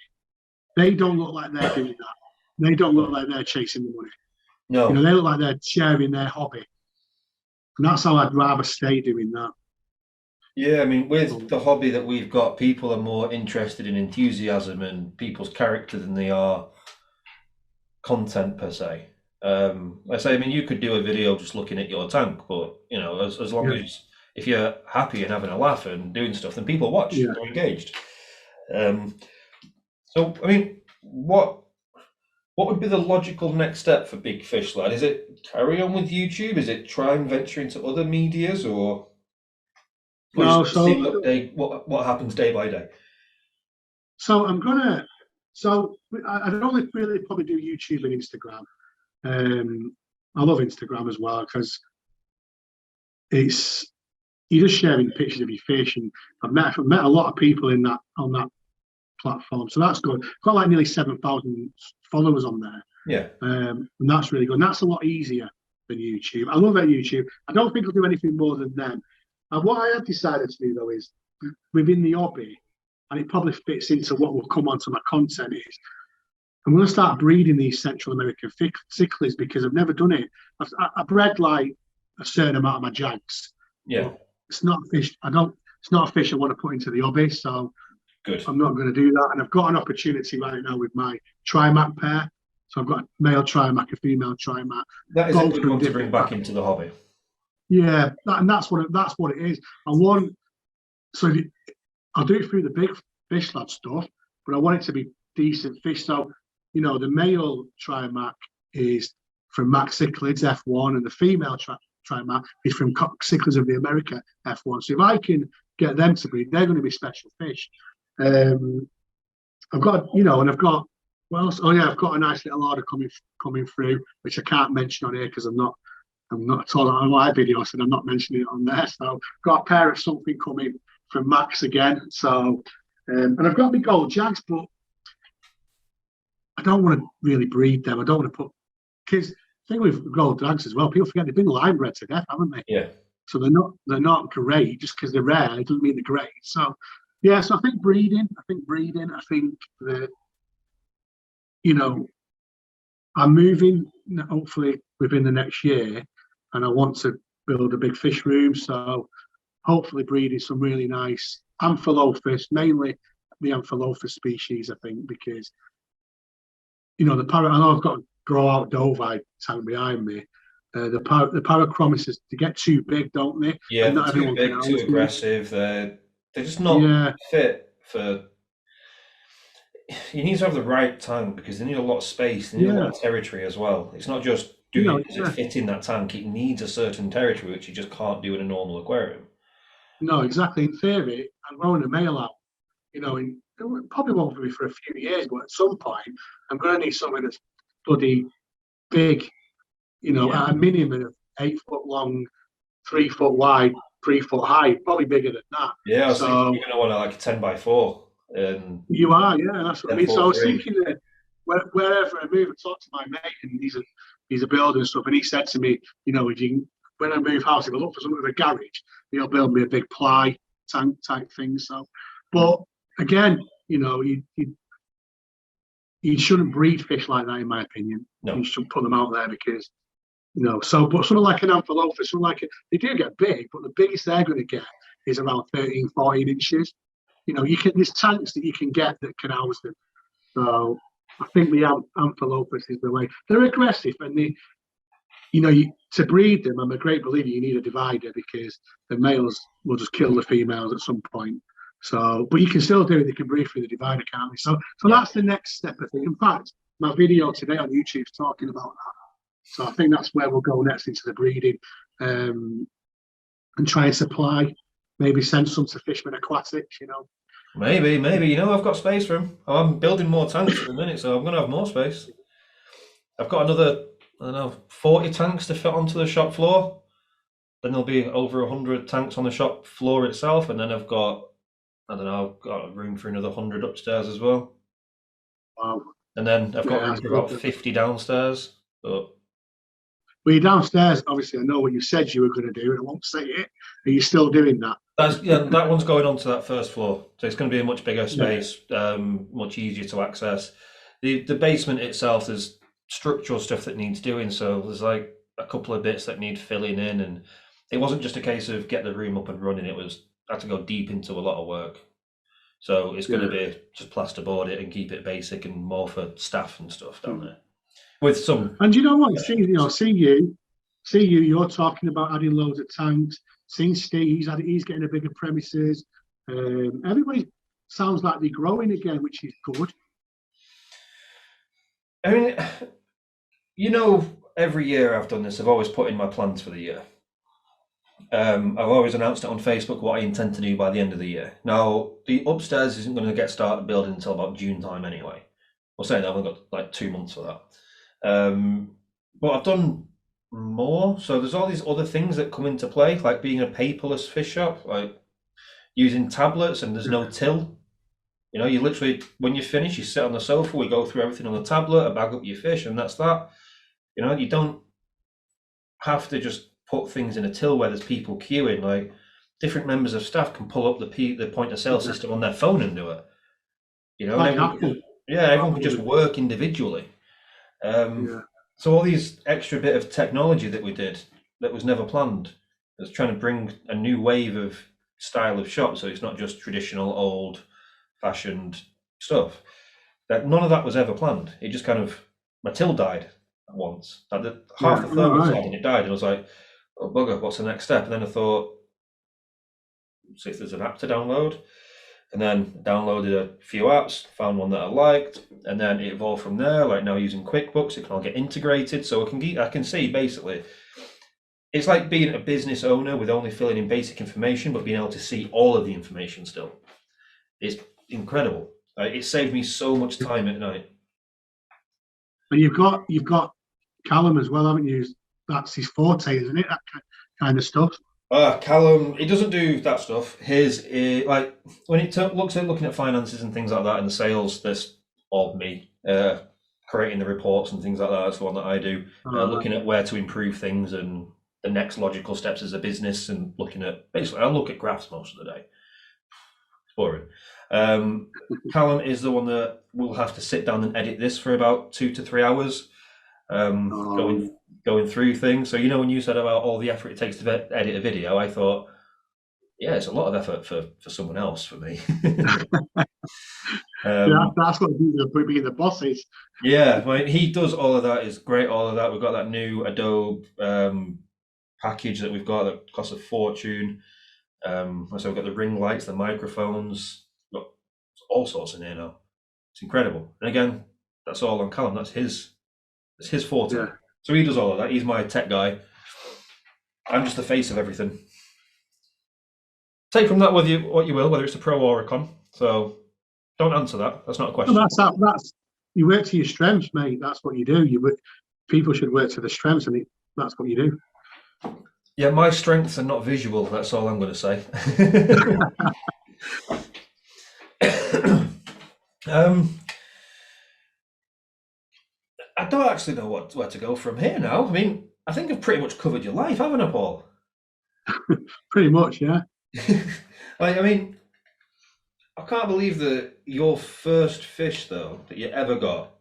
they don't look like they're doing that. They don't look like they're chasing the money. no, They look like they're sharing their hobby. And that's how I'd rather stay doing that. yeah. I mean, with the hobby that we've got, people are more interested in enthusiasm and people's character than they are content per se. I say, I mean, you could do a video just looking at your tank, but as long Yeah, as if you're happy and having a laugh and doing stuff, then people watch. yeah. They're engaged. Um, so, I mean, what would be the logical next step for Big Fish Lad? Is it carry on with YouTube? Is it try and venture into other medias, or No, just see so what happens day by day? so I'm gonna so I'd only really probably do YouTube and Instagram. I love Instagram as well because it's you're just sharing pictures of your fish, and I've met a lot of people in that on that platform, so that's good. I've got like nearly 7,000 followers on there, Yeah, and that's really good. And that's a lot easier than YouTube. I love that YouTube. I don't think I'll do anything more than them. And what I have decided to do though is within the hobby, and it probably fits into what will come onto my content is I'm going to start breeding these Central American cichlids because I've never done it. I bred like a certain amount of my jags, yeah, but it's not a fish. I don't. It's not a fish I want to put into the hobby. So Good. I'm not going to do that. And I've got an opportunity right now with my Trimac pair. So I've got a male Trimac, a female Trimac, That is a both good from one to bring different back packages. into the hobby. Yeah, and that's what it is. I want so I'll do it through the big fish lab stuff, but I want it to be decent fish. So, the male Trimac is from Max Cichlids F1, and the female Trimac is from Cichlids of the America F1. So if I can get them to breed, they're going to be special fish. I've got, and I've got, what else? Oh yeah, I've got a nice little order coming through, which I can't mention on here because I'm not at all on my video, so I'm not mentioning it on there. So I've got a pair of something coming from Max again. So, and I've got my gold jags, but I don't want to really breed them. I don't want to put, because the thing with gold jags as well, people forget they've been line bred to death, haven't they? Yeah. So they're not great just because they're rare. It doesn't mean they're great. So yeah, so I think breeding. I think that I'm moving hopefully within the next year, and I want to build a big fish room. So hopefully breeding some really nice Amphilophus, mainly the Amphilophus species, I think, because the parrot. I know I've got a grow out Dovite tank behind me. The Parachromis, they get too big, don't they? Yeah, And they're not too everyone can big, too house them. aggressive. They're just not Yeah, fit for. You need to have the right tank because they need a lot of space. They need a lot yeah, of territory as well. It's not just does it yeah. fit in that tank? It needs a certain territory which you just can't do in a normal aquarium. No, exactly. In theory, I'm growing a male out. It probably won't be for a few years, but at some point, I'm going to need something that's bloody big. Yeah. At a minimum of 8 foot long, 3 foot wide, 3 foot high, probably bigger than that. Yeah, I was thinking So you're gonna want like a 10 by 4 and you are, yeah, that's what I ten mean. So I foot was three. thinking that wherever I move, I talked to my mate, and he's a builder and stuff, and he said to me, if you when I move house, if I look for something with a garage, he'll build me a big ply tank type thing. So, but again, you shouldn't breed fish like that, in my opinion. You No. should put them out there because so, but something like an Amphilophus, they do get big, but the biggest they're going to get is around 13, 14 inches. There's tanks that you can get that can house them. So I think the Amphilophus is the way. They're aggressive, and to breed them, I'm a great believer you need a divider because the males will just kill the females at some point. So, but you can still do it. They can breed through the divider, can't they? So Yeah. that's the next step, I think. In fact, my video today on YouTube is talking about that. So I think that's where we'll go next into the breeding, and try and supply, maybe send some to Fishman Aquatics. Maybe. I've got space for them. I'm building more tanks at the minute, so I'm gonna have more space. I've got another, I don't know, 40 tanks to fit onto the shop floor. Then there'll be over 100 tanks on the shop floor itself, and then I've got, I don't know, I've got room for another 100 upstairs as well. Wow. And then I've got Yeah, room that's for about good. 50 downstairs. But Well, you're downstairs. Obviously, I know what you said you were going to do, and I won't say it. Are you still doing that? that one's going onto that first floor. So it's going to be a much bigger Yeah. space, much easier to access. The basement itself, there's structural stuff that needs doing. So there's like a couple of bits that need filling in, and it wasn't just a case of get the room up and running. I had to go deep into a lot of work. So it's going to be just plasterboard it and keep it basic and more for staff and stuff down there. With some. And you know what? See you. You're talking about adding loads of tanks. Seeing Steve, he's getting a bigger premises. Everybody sounds like they're growing again, which is good. I mean, every year I've done this, I've always put in my plans for the year. I've always announced it on Facebook what I intend to do by the end of the year. Now, the upstairs isn't going to get started building until about June time anyway. Well, saying that, I've only got like 2 months for that. But I've done more. So there's all these other things that come into play, like being a paperless fish shop, like using tablets, and there's no till. You literally, when you finish, you sit on the sofa, we go through everything on the tablet, I bag up your fish, and that's that. You don't have to just put things in a till where there's people queuing. Like different members of staff can pull up the point of sale system on their phone and do it. And Like everyone Apple. everyone can just work individually. Yeah. So all these extra bit of technology that we did that was never planned was trying to bring a new wave of style of shop. So it's not just traditional old fashioned stuff. That none of that was ever planned. It just kind of my till died at once. Like half Yeah. the All firm was right. on and it died, and I was like, "Oh bugger, what's the next step?" And then I thought, "See if there's an app to download." And then downloaded a few apps, found one that I liked, and then it evolved from there. Like now using QuickBooks, it can all get integrated, so I can see basically it's like being a business owner with only filling in basic information, but being able to see all of the information still. It's incredible. Like, it saved me so much time at night. And you've got Callum as well, haven't you? That's his forte, isn't it? That kind of stuff. Callum, he doesn't do that stuff. His like when it looking at finances and things like that and the sales, that's all me. Creating the reports and things like that. That's the one that I do. Looking at where to improve things and the next logical steps as a business, and looking at basically, I look at graphs most of the day. It's boring. Callum is the one that will have to sit down and edit this for about 2 to 3 hours. Going through things. So when you said about all the effort it takes to edit a video, I thought, yeah, it's a lot of effort for someone else. For me, Yeah, that's what being the boss is. yeah, I mean, he does all of that. Is great. All of that. We've got that new Adobe package that we've got that costs a fortune. So we've got the ring lights, the microphones, got all sorts in here now. It's incredible. And again, that's all on Callum. That's his forte. Yeah. So he does all of that. He's my tech guy. I'm just the face of everything. Take from that what you will, whether it's a pro or a con. So don't answer that. That's not a question. No, that's you work to your strengths, mate. That's what you do. People should work to the strengths, and that's what you do. Yeah, my strengths are not visual. That's all I'm going to say. I don't actually know where to go from here now. I mean, I think I've pretty much covered your life, haven't I, Paul? Pretty much, yeah. I mean, I can't believe that your first fish, though, that you ever got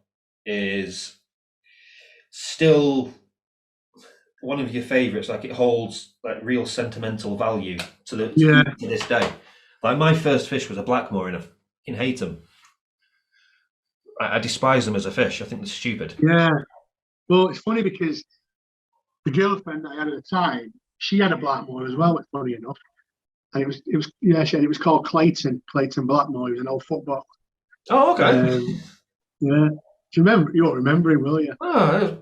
is still one of your favourites. Like, it holds like real sentimental value to this day. Like, my first fish was a blackmore, and I fucking hate them. I despise them as a fish. I think they're stupid. Yeah. Well, it's funny because the girlfriend I had at the time, she had a blackmore as well. It's funny enough, and it was called Clayton Blackmore. He was an old footballer. Oh, okay. Yeah. Do you remember? You won't remember him, will you? Oh,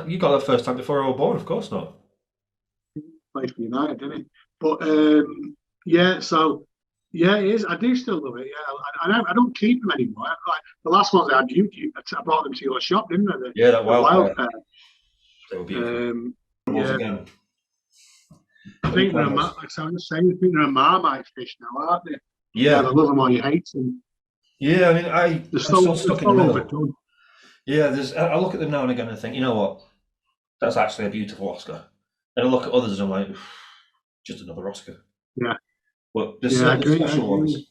you got that first time before I was born, of course not. He played for United, didn't he? But yeah, so yeah, it is. I do still love it. Yeah, I don't keep them anymore. Like the last ones I had, I brought them to your shop, didn't I? Yeah, that wild pair. They were beautiful. Yeah. Again. I think they're like I was saying, I think they're a Marmite fish now, aren't they? Yeah. I love them or you hate them. Yeah, I mean, I'm still stuck in the middle. Overdone. Yeah, I look at them now and again and think, you know what? That's actually a beautiful Oscar. And I look at others and I'm like, just another Oscar. Yeah. But there's certain special ones.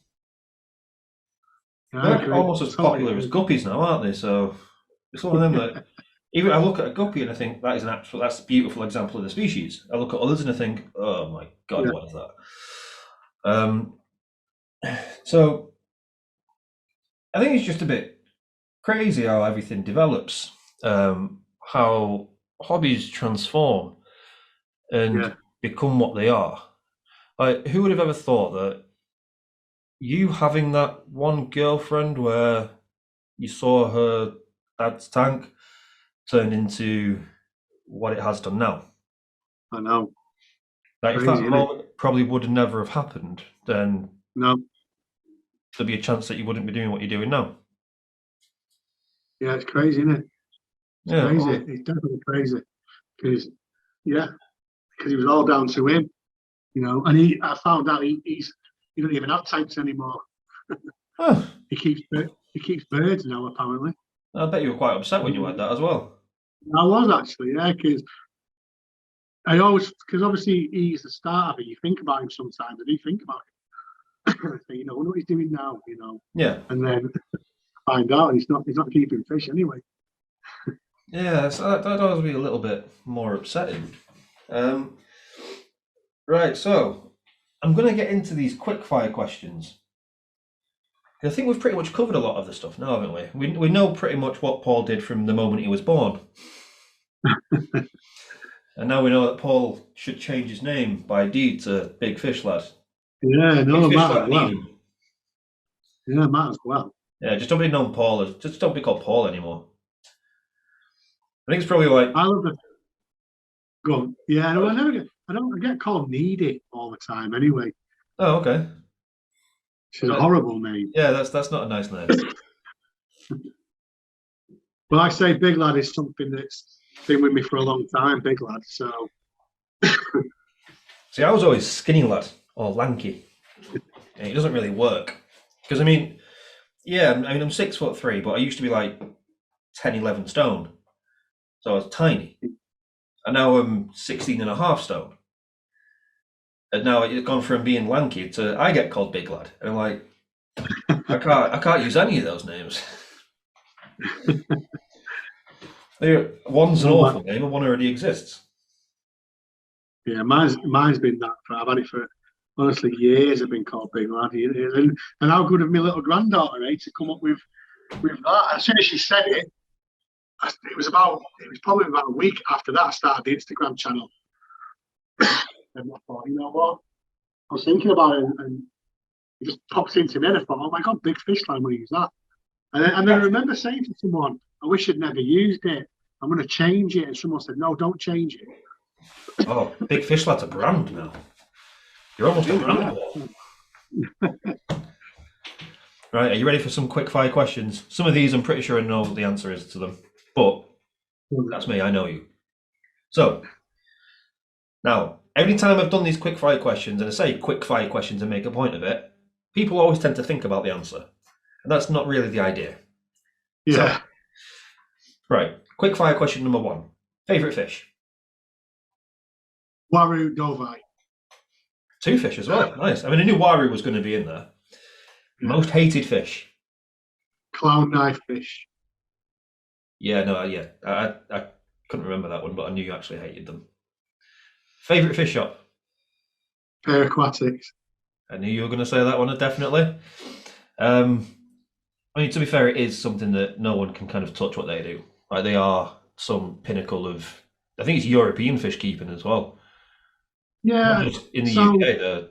Yeah, they're almost as popular as guppies now, aren't they? So it's one of them that even I look at a guppy and I think that's a beautiful example of the species. I look at others and I think, oh my god, what is that? So I think it's just a bit crazy how everything develops, how hobbies transform and become what they are. Like, who would have ever thought that you having that one girlfriend where you saw her dad's tank turned into what it has done now? I know. Like, if that moment probably would never have happened, then there'd be a chance that you wouldn't be doing what you're doing now. Yeah, it's crazy, isn't it? It's crazy. It's definitely crazy because he was all down to him, and I found out he doesn't even have tanks anymore. He keeps birds now, apparently. I bet you were quite upset when you had that as well. I was actually, because obviously he's the starter. You think about him sometimes. I do think about him. I wonder what he's doing now. Yeah. And then find out he's not keeping fish anyway. Yeah, so that always be a little bit more upsetting. Right, so I'm going to get into these quick fire questions. I think we've pretty much covered a lot of the stuff now, haven't we? We know pretty much what Paul did from the moment he was born. And now we know that Paul should change his name by deed to Big Fish Lad. Yeah, Big no, Fish might as Lad well. Needham. Yeah, might as well. Yeah, just don't be known Paul as. Just don't be called Paul anymore. I think it's probably like. I love the. Go on. Yeah, no, I get called Needy all the time anyway. Oh, okay. It's a horrible name. Yeah, that's not a nice name. Well, I say Big Lad is something that's been with me for a long time, Big Lad. So. See, I was always skinny lad or lanky. And it doesn't really work. Because, I mean, yeah, I'm 6'3", but I used to be like 10, 11 stone. So I was tiny. And now I'm 16 and a half stone. And now it's gone from being lanky to I get called Big Lad. And I'm like, I can't use any of those names. One's an awful name and one already exists. Yeah, mine's been that. I've had it for honestly years. I've been called Big Lad, and how good of my little granddaughter, to come up with that. As soon as she said it, it was probably about a week after that I started the Instagram channel. And I thought, you know what? I was thinking about it, and it just popped into me. And I thought, oh my god, Big Fish Line, I'm going to use that. And then I remember saying to someone, I wish I'd never used it. I'm going to change it. And someone said, no, don't change it. Oh, Big Fish Lad's a brand now. You're almost a brand. Right, are you ready for some quick fire questions? Some of these I'm pretty sure I know what the answer is to them, but that's me, I know you. So, now, every time I've done these quick fire questions, and I say quick fire questions and make a point of it, people always tend to think about the answer. And that's not really the idea. Yeah. So, right, quick fire question number 1. Favourite fish? Waru Dovai. 2 fish as well, nice. I mean, I knew Waru was going to be in there. Most hated fish? Clown knife fish. Yeah, no, yeah. I couldn't remember that one, but I knew you actually hated them. Favourite fish shop? Pair aquatics. I knew you were going to say that one, definitely. I mean, to be fair, it is something that no one can kind of touch what they do. Like, they are some pinnacle of, I think it's European fish keeping as well. Yeah. In the UK, they're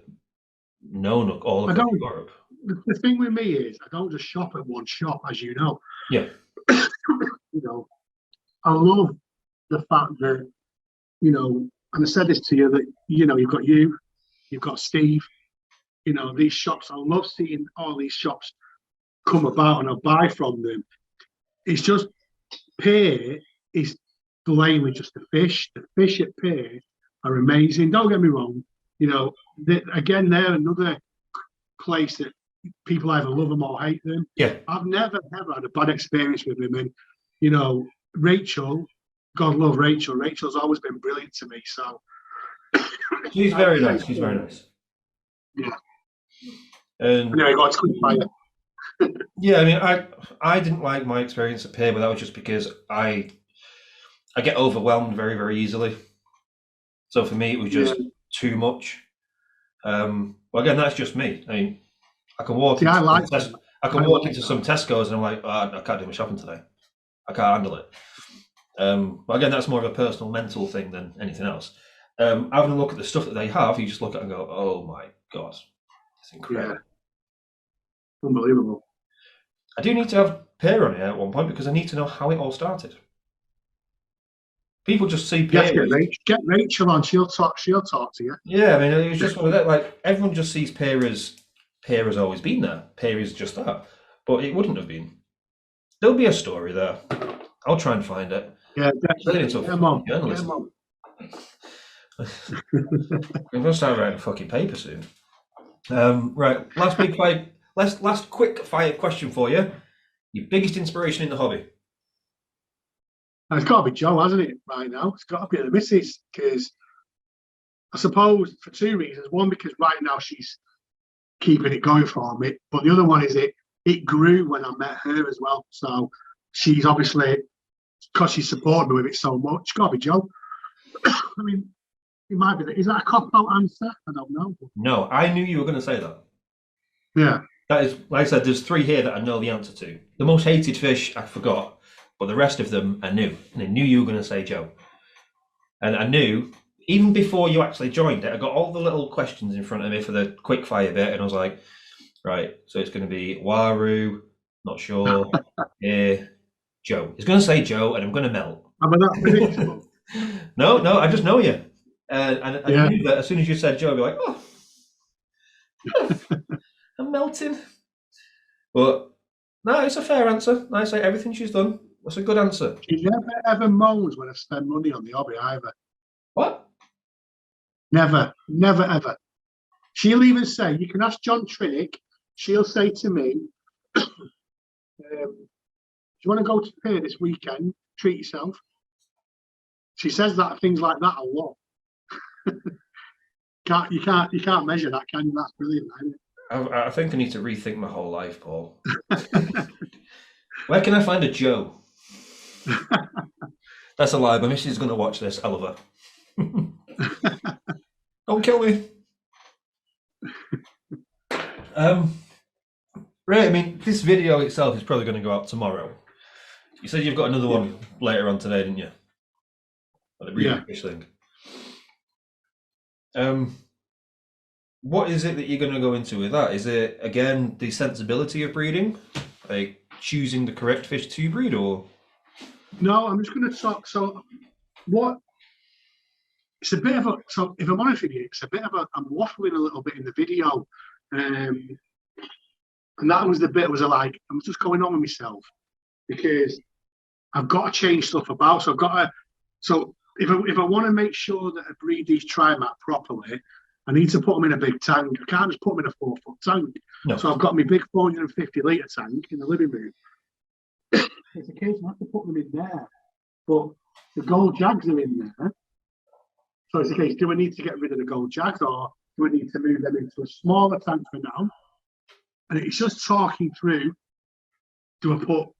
known all over Europe. The thing with me is, I don't just shop at one shop, as you know. Yeah. You know, I love the fact that, you know, and I said this to you, that, you know, you've got Steve, you know, these shops, I love seeing all these shops come about and I buy from them. It's just, Pear is plainly just the fish. The fish at Pear are amazing. Don't get me wrong. You know, again, they're another place that people either love them or hate them. Yeah. I've never had a bad experience with them. And, you know, Rachel, God love Rachel. Rachel's always been brilliant to me. So she's very nice. She's very nice. Yeah. Anyway, got to fire. Yeah, I mean, I didn't like my experience at Pear, but that was just because I get overwhelmed very, very easily. So for me, it was just too much. Well, again, that's just me. I mean, I can walk into some Tesco's and I'm like, oh, I can't do my shopping today. I can't handle it. But again, that's more of a personal, mental thing than anything else. Having a look at the stuff that they have, you just look at it and go, oh my God, it's incredible. Yeah. Unbelievable. I do need to have Pear on here at one point because I need to know how it all started. People just see Pear. Get Rachel on. She'll talk to you. Yeah, I mean, it was just one of that. Like, everyone just sees Pear has always been there. Pear is just that, but it wouldn't have been. There'll be a story there. I'll try and find it. Yeah, definitely. Come on. I'm gonna start writing a fucking paper soon. Right, last quick fire question for you. Your biggest inspiration in the hobby? It's got to be Joe, hasn't it? Right now, it's got to be the missus, because I suppose for 2 reasons. One, because right now she's keeping it going for me, but the other one is it grew when I met her as well. So she's obviously, because she supported me with it so much, it's got to be Joe. I mean, it might be. Is that a cop-out answer? I don't know. No, I knew you were going to say that. Yeah. That is, like I said, there's 3 here that I know the answer to. The most hated fish, I forgot, but the rest of them I knew. And I knew you were going to say Joe. And I knew, even before you actually joined it, I got all the little questions in front of me for the quick fire bit, and I was like, right, so it's going to be Waru, not sure, Joe. He's going to say Joe, and I'm going to melt. Am I that predictable? No, I just know you. And I Yeah. knew that as soon as you said Joe, I'd be like, oh, I'm melting. But no, it's a fair answer. I say everything she's done. That's a good answer. She never ever moans when I spend money on the hobby either. What? Never, never ever. She'll even say, you can ask John Trinick, she'll say to me, do you want to go to Pier this weekend? Treat yourself. She says that things like that a lot. You can't measure that, can you? That's brilliant, isn't it? I think I need to rethink my whole life, Paul. Where can I find a Joe? That's a lie. My missus is going to watch this. I love her. Don't kill me. Right, I mean, this video itself is probably going to go out tomorrow. You said you've got another one later on today, didn't you? The breeding fish thing. What is it that you're going to go into with that? Is it, again, the sensibility of breeding? Like choosing the correct fish to breed, or? No, I'm just going to talk. So, what? It's a bit of a. So, if I'm honest with you, it's a bit of a. I'm waffling a little bit in the video, and that was the bit. Was like I'm just going on with myself because I've got to change stuff about. So I've got to. So if I want to make sure that I breed these trimat properly, I need to put them in a big tank. I can't just put them in a 4-foot tank. No. So I've got my big 450-litre tank in the living room. It's a case I have to put them in there. But the gold jags are in there. So it's a case, do I need to get rid of the gold jags or do I need to move them into a smaller tank for now? And it's just talking through, do I put,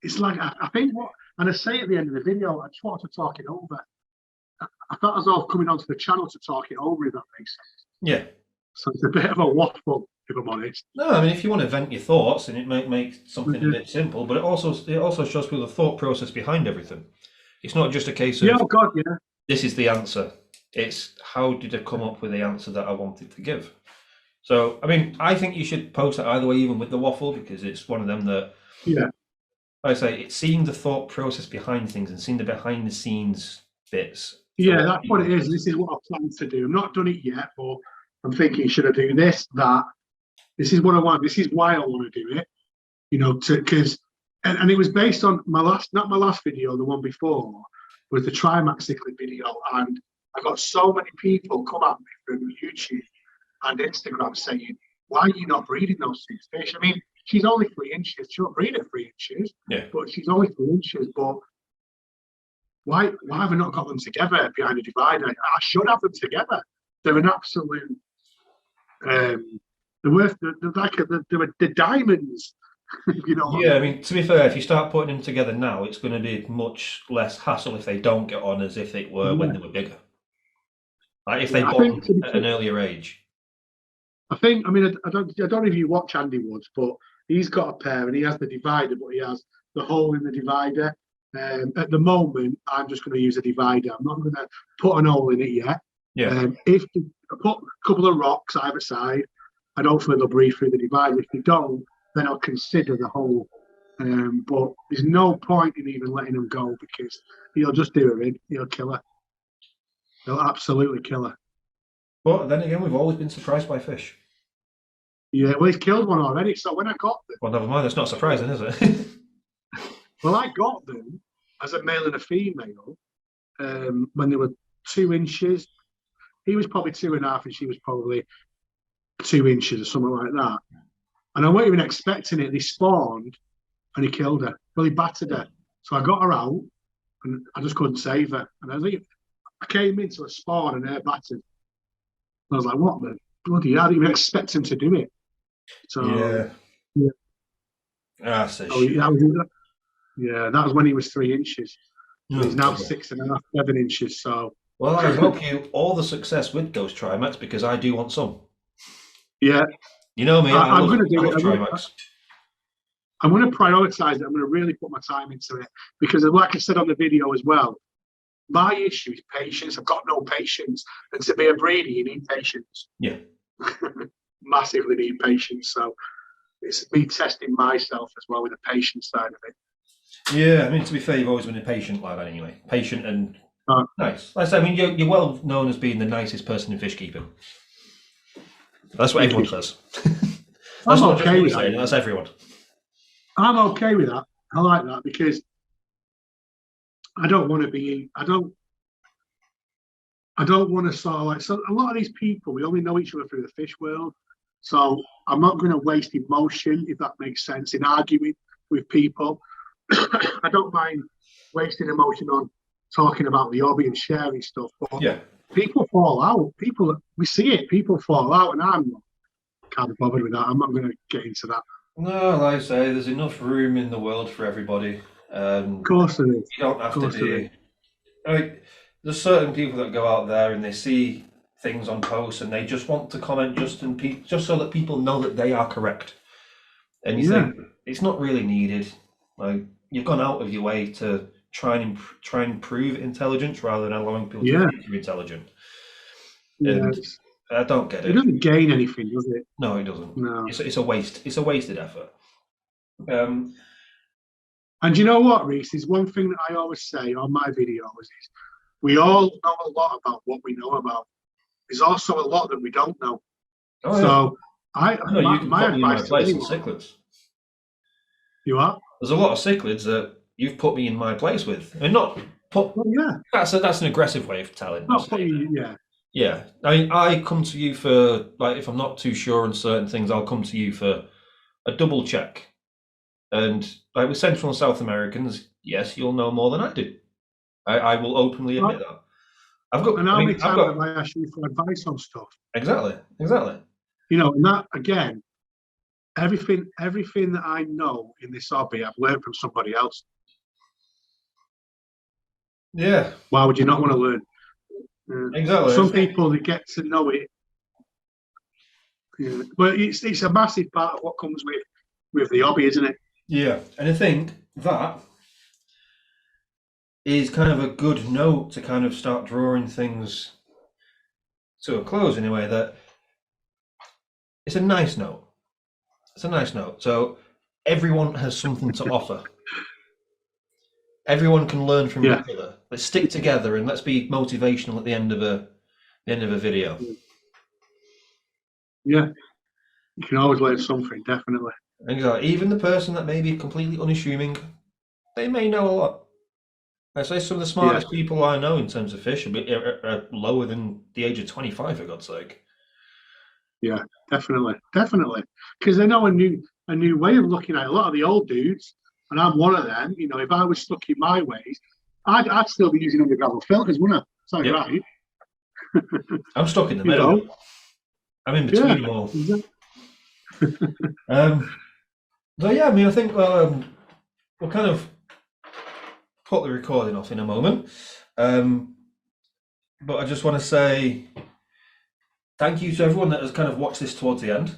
it's like, I think what, and I say at the end of the video, I just wanted to talk it over. I felt as though I was coming onto the channel to talk it over, if that makes sense. Yeah. So it's a bit of a waffle, if I'm honest. No, I mean, if you want to vent your thoughts, and it might make something a bit simple, but it also shows people the thought process behind everything. It's not just a case of, oh God, yeah, this is the answer. It's how did I come up with the answer that I wanted to give? So, I mean, I think you should post it either way, even with the waffle, because it's one of them that, yeah, like I say, it's seeing the thought process behind things and seeing the behind the scenes bits. yeah, that's what it is. This is what I plan to do. I've not done it yet, but I'm thinking, should I do this, that? This is what I want. This is why I want to do it. You know, because and it was based on not my last video, the one before, was the Trimax cichlid video, and I got so many people come at me from YouTube and Instagram saying, "Why are you not breeding those 6 fish?" I mean, she's only 3 inches. She'll breed at 3 inches, but she's only 3 inches. But why have I not got them together behind a divider? I should have them together. They're an absolute. They're worth. They're diamonds. You know. Yeah, I mean, to be fair, if you start putting them together now, it's going to be much less hassle if they don't get on as if they were when they were bigger. Like if they bond at an earlier age. I think. I mean, I don't know if you watch Andy Woods, but he's got a pair and he has the divider, but he has the hole in the divider. At the moment, I'm just going to use a divider. I'm not going to put an hole in it yet. Yeah. If I put a couple of rocks either side, and hopefully they'll breathe through the divider. If they don't, then I'll consider the hole. But there's no point in even letting them go because he'll just do her in. He'll kill her. He'll absolutely kill her. But then again, we've always been surprised by fish. Yeah, well, he's killed one already. So when I got them... Well, never mind. That's not surprising, is it? Well, I got them as a male and a female when they were 2 inches. He was probably 2.5 and she was probably 2 inches or something like that. And I wasn't even expecting it. They spawned and he killed her. Well, he battered her. So I got her out and I just couldn't save her. And I came into a spawn and her battered. And I was like, what the bloody hell? I didn't even expect him to do it. So, yeah. That's a shit. That was when he was 3 inches. He's now 6.5, 7 inches. So, well, I hope you all the success with those Trimats because I do want some. Yeah, You know me, I'm going to do I it. love Trimax. I'm going to prioritize it. I'm going to really put my time into it because, like I said on the video as well, my issue is patience. I've got no patience, and to be a breeder, you need patience. Yeah. Massively need patience. So it's me testing myself as well with the patience side of it. Yeah, I mean, to be fair, you've always been a patient lad anyway. Patient and nice. Like I said, I mean, you're well known as being the nicest person in fish keeping. That's what everyone says. That's not just me saying, that's everyone. I'm okay with that. I like that because I don't want to be. I don't want to sort of like. So a lot of these people, we only know each other through the fish world. So I'm not going to waste emotion, if that makes sense, in arguing with people. I don't mind wasting emotion on talking about the hobby and sharing stuff, but yeah, people fall out. We see it. People fall out, and can't be bothered with that. I'm not going to get into that. No, like I say, there's enough room in the world for everybody. Of course there is. You don't have to be. I mean, there's certain people that go out there and they see things on posts and they just want to comment just so that people know that they are correct. And you think it's not really needed. Like, you've gone out of your way to try and prove intelligence rather than allowing people to think you're intelligent. And I don't get it. It doesn't gain anything, does it? No, it doesn't. No. It's a waste. It's a wasted effort. And you know what, Reese? Is one thing that I always say on my videos is we all know a lot about what we know about. There's also a lot that we don't know. Oh, so I know you can put me in my place in cichlids. You are? There's a lot of cichlids that you've put me in my place with, and not put. Well, yeah. That's an aggressive way of telling. Not putting you, yeah. Yeah, I mean, I come to you for, like, if I'm not too sure on certain things, I'll come to you for a double check. And like with Central and South Americans, yes, you'll know more than I do. I will openly admit that. And how many times have I asked you for advice on stuff? Exactly. You know, and that again, everything that I know in this hobby, I've learned from somebody else. Yeah. Why would you not want to learn? Exactly. Some people, they get to know it. Yeah. But it's a massive part of what comes with the hobby, isn't it? Yeah, and I think that is kind of a good note to kind of start drawing things to a close in a way that it's a nice note. It's a nice note. So everyone has something to offer. Everyone can learn from each other. Let's stick together and let's be motivational at the end of a video. Yeah, you can always learn something, definitely. Exactly. Even the person that may be completely unassuming, they may know a lot. I say some of the smartest people I know in terms of fish are lower than the age of 25, for God's sake. Yeah, definitely. Because they know a new way of looking at a lot of the old dudes, and I'm one of them. You know, if I was stuck in my ways, I'd still be using undergravel filters, wouldn't I? Is that right? I'm stuck in the middle. I'm in between them all. So yeah, I mean, I think we'll kind of put the recording off in a moment, but I just want to say thank you to everyone that has kind of watched this towards the end.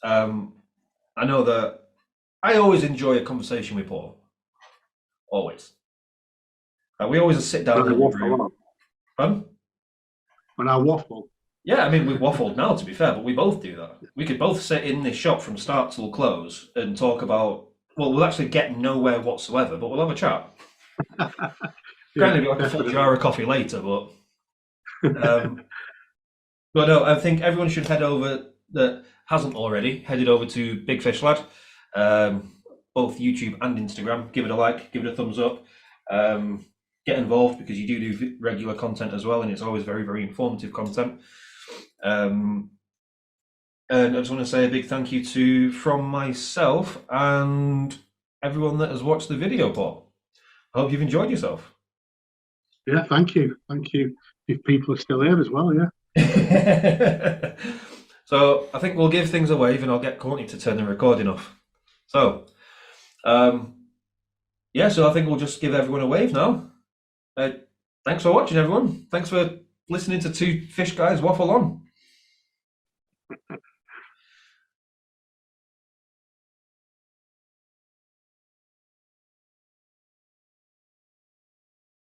I know that I always enjoy a conversation with Paul. Always. We always sit down and waffle. When I waffle. Yeah, I mean, we waffled now, to be fair, but we both do that. We could both sit in this shop from start till close and talk about, well, we'll actually get nowhere whatsoever, but we'll have a chat. Granted, it'll be like a full jar of coffee later, but no, I think everyone should head over, that hasn't already, headed over to Big Fish Lad, both YouTube and Instagram. Give it a like, give it a thumbs up. Get involved because you do regular content as well, and it's always very, very informative content. And I just want to say a big thank you from myself and everyone that has watched the video, Paul. I hope you've enjoyed yourself. Yeah, thank you. If people are still here as well, yeah. So I think we'll give things a wave and I'll get Courtney to turn the recording off. So, so I think we'll just give everyone a wave now. Thanks for watching, everyone. Thanks for listening to two fish guys waffle on.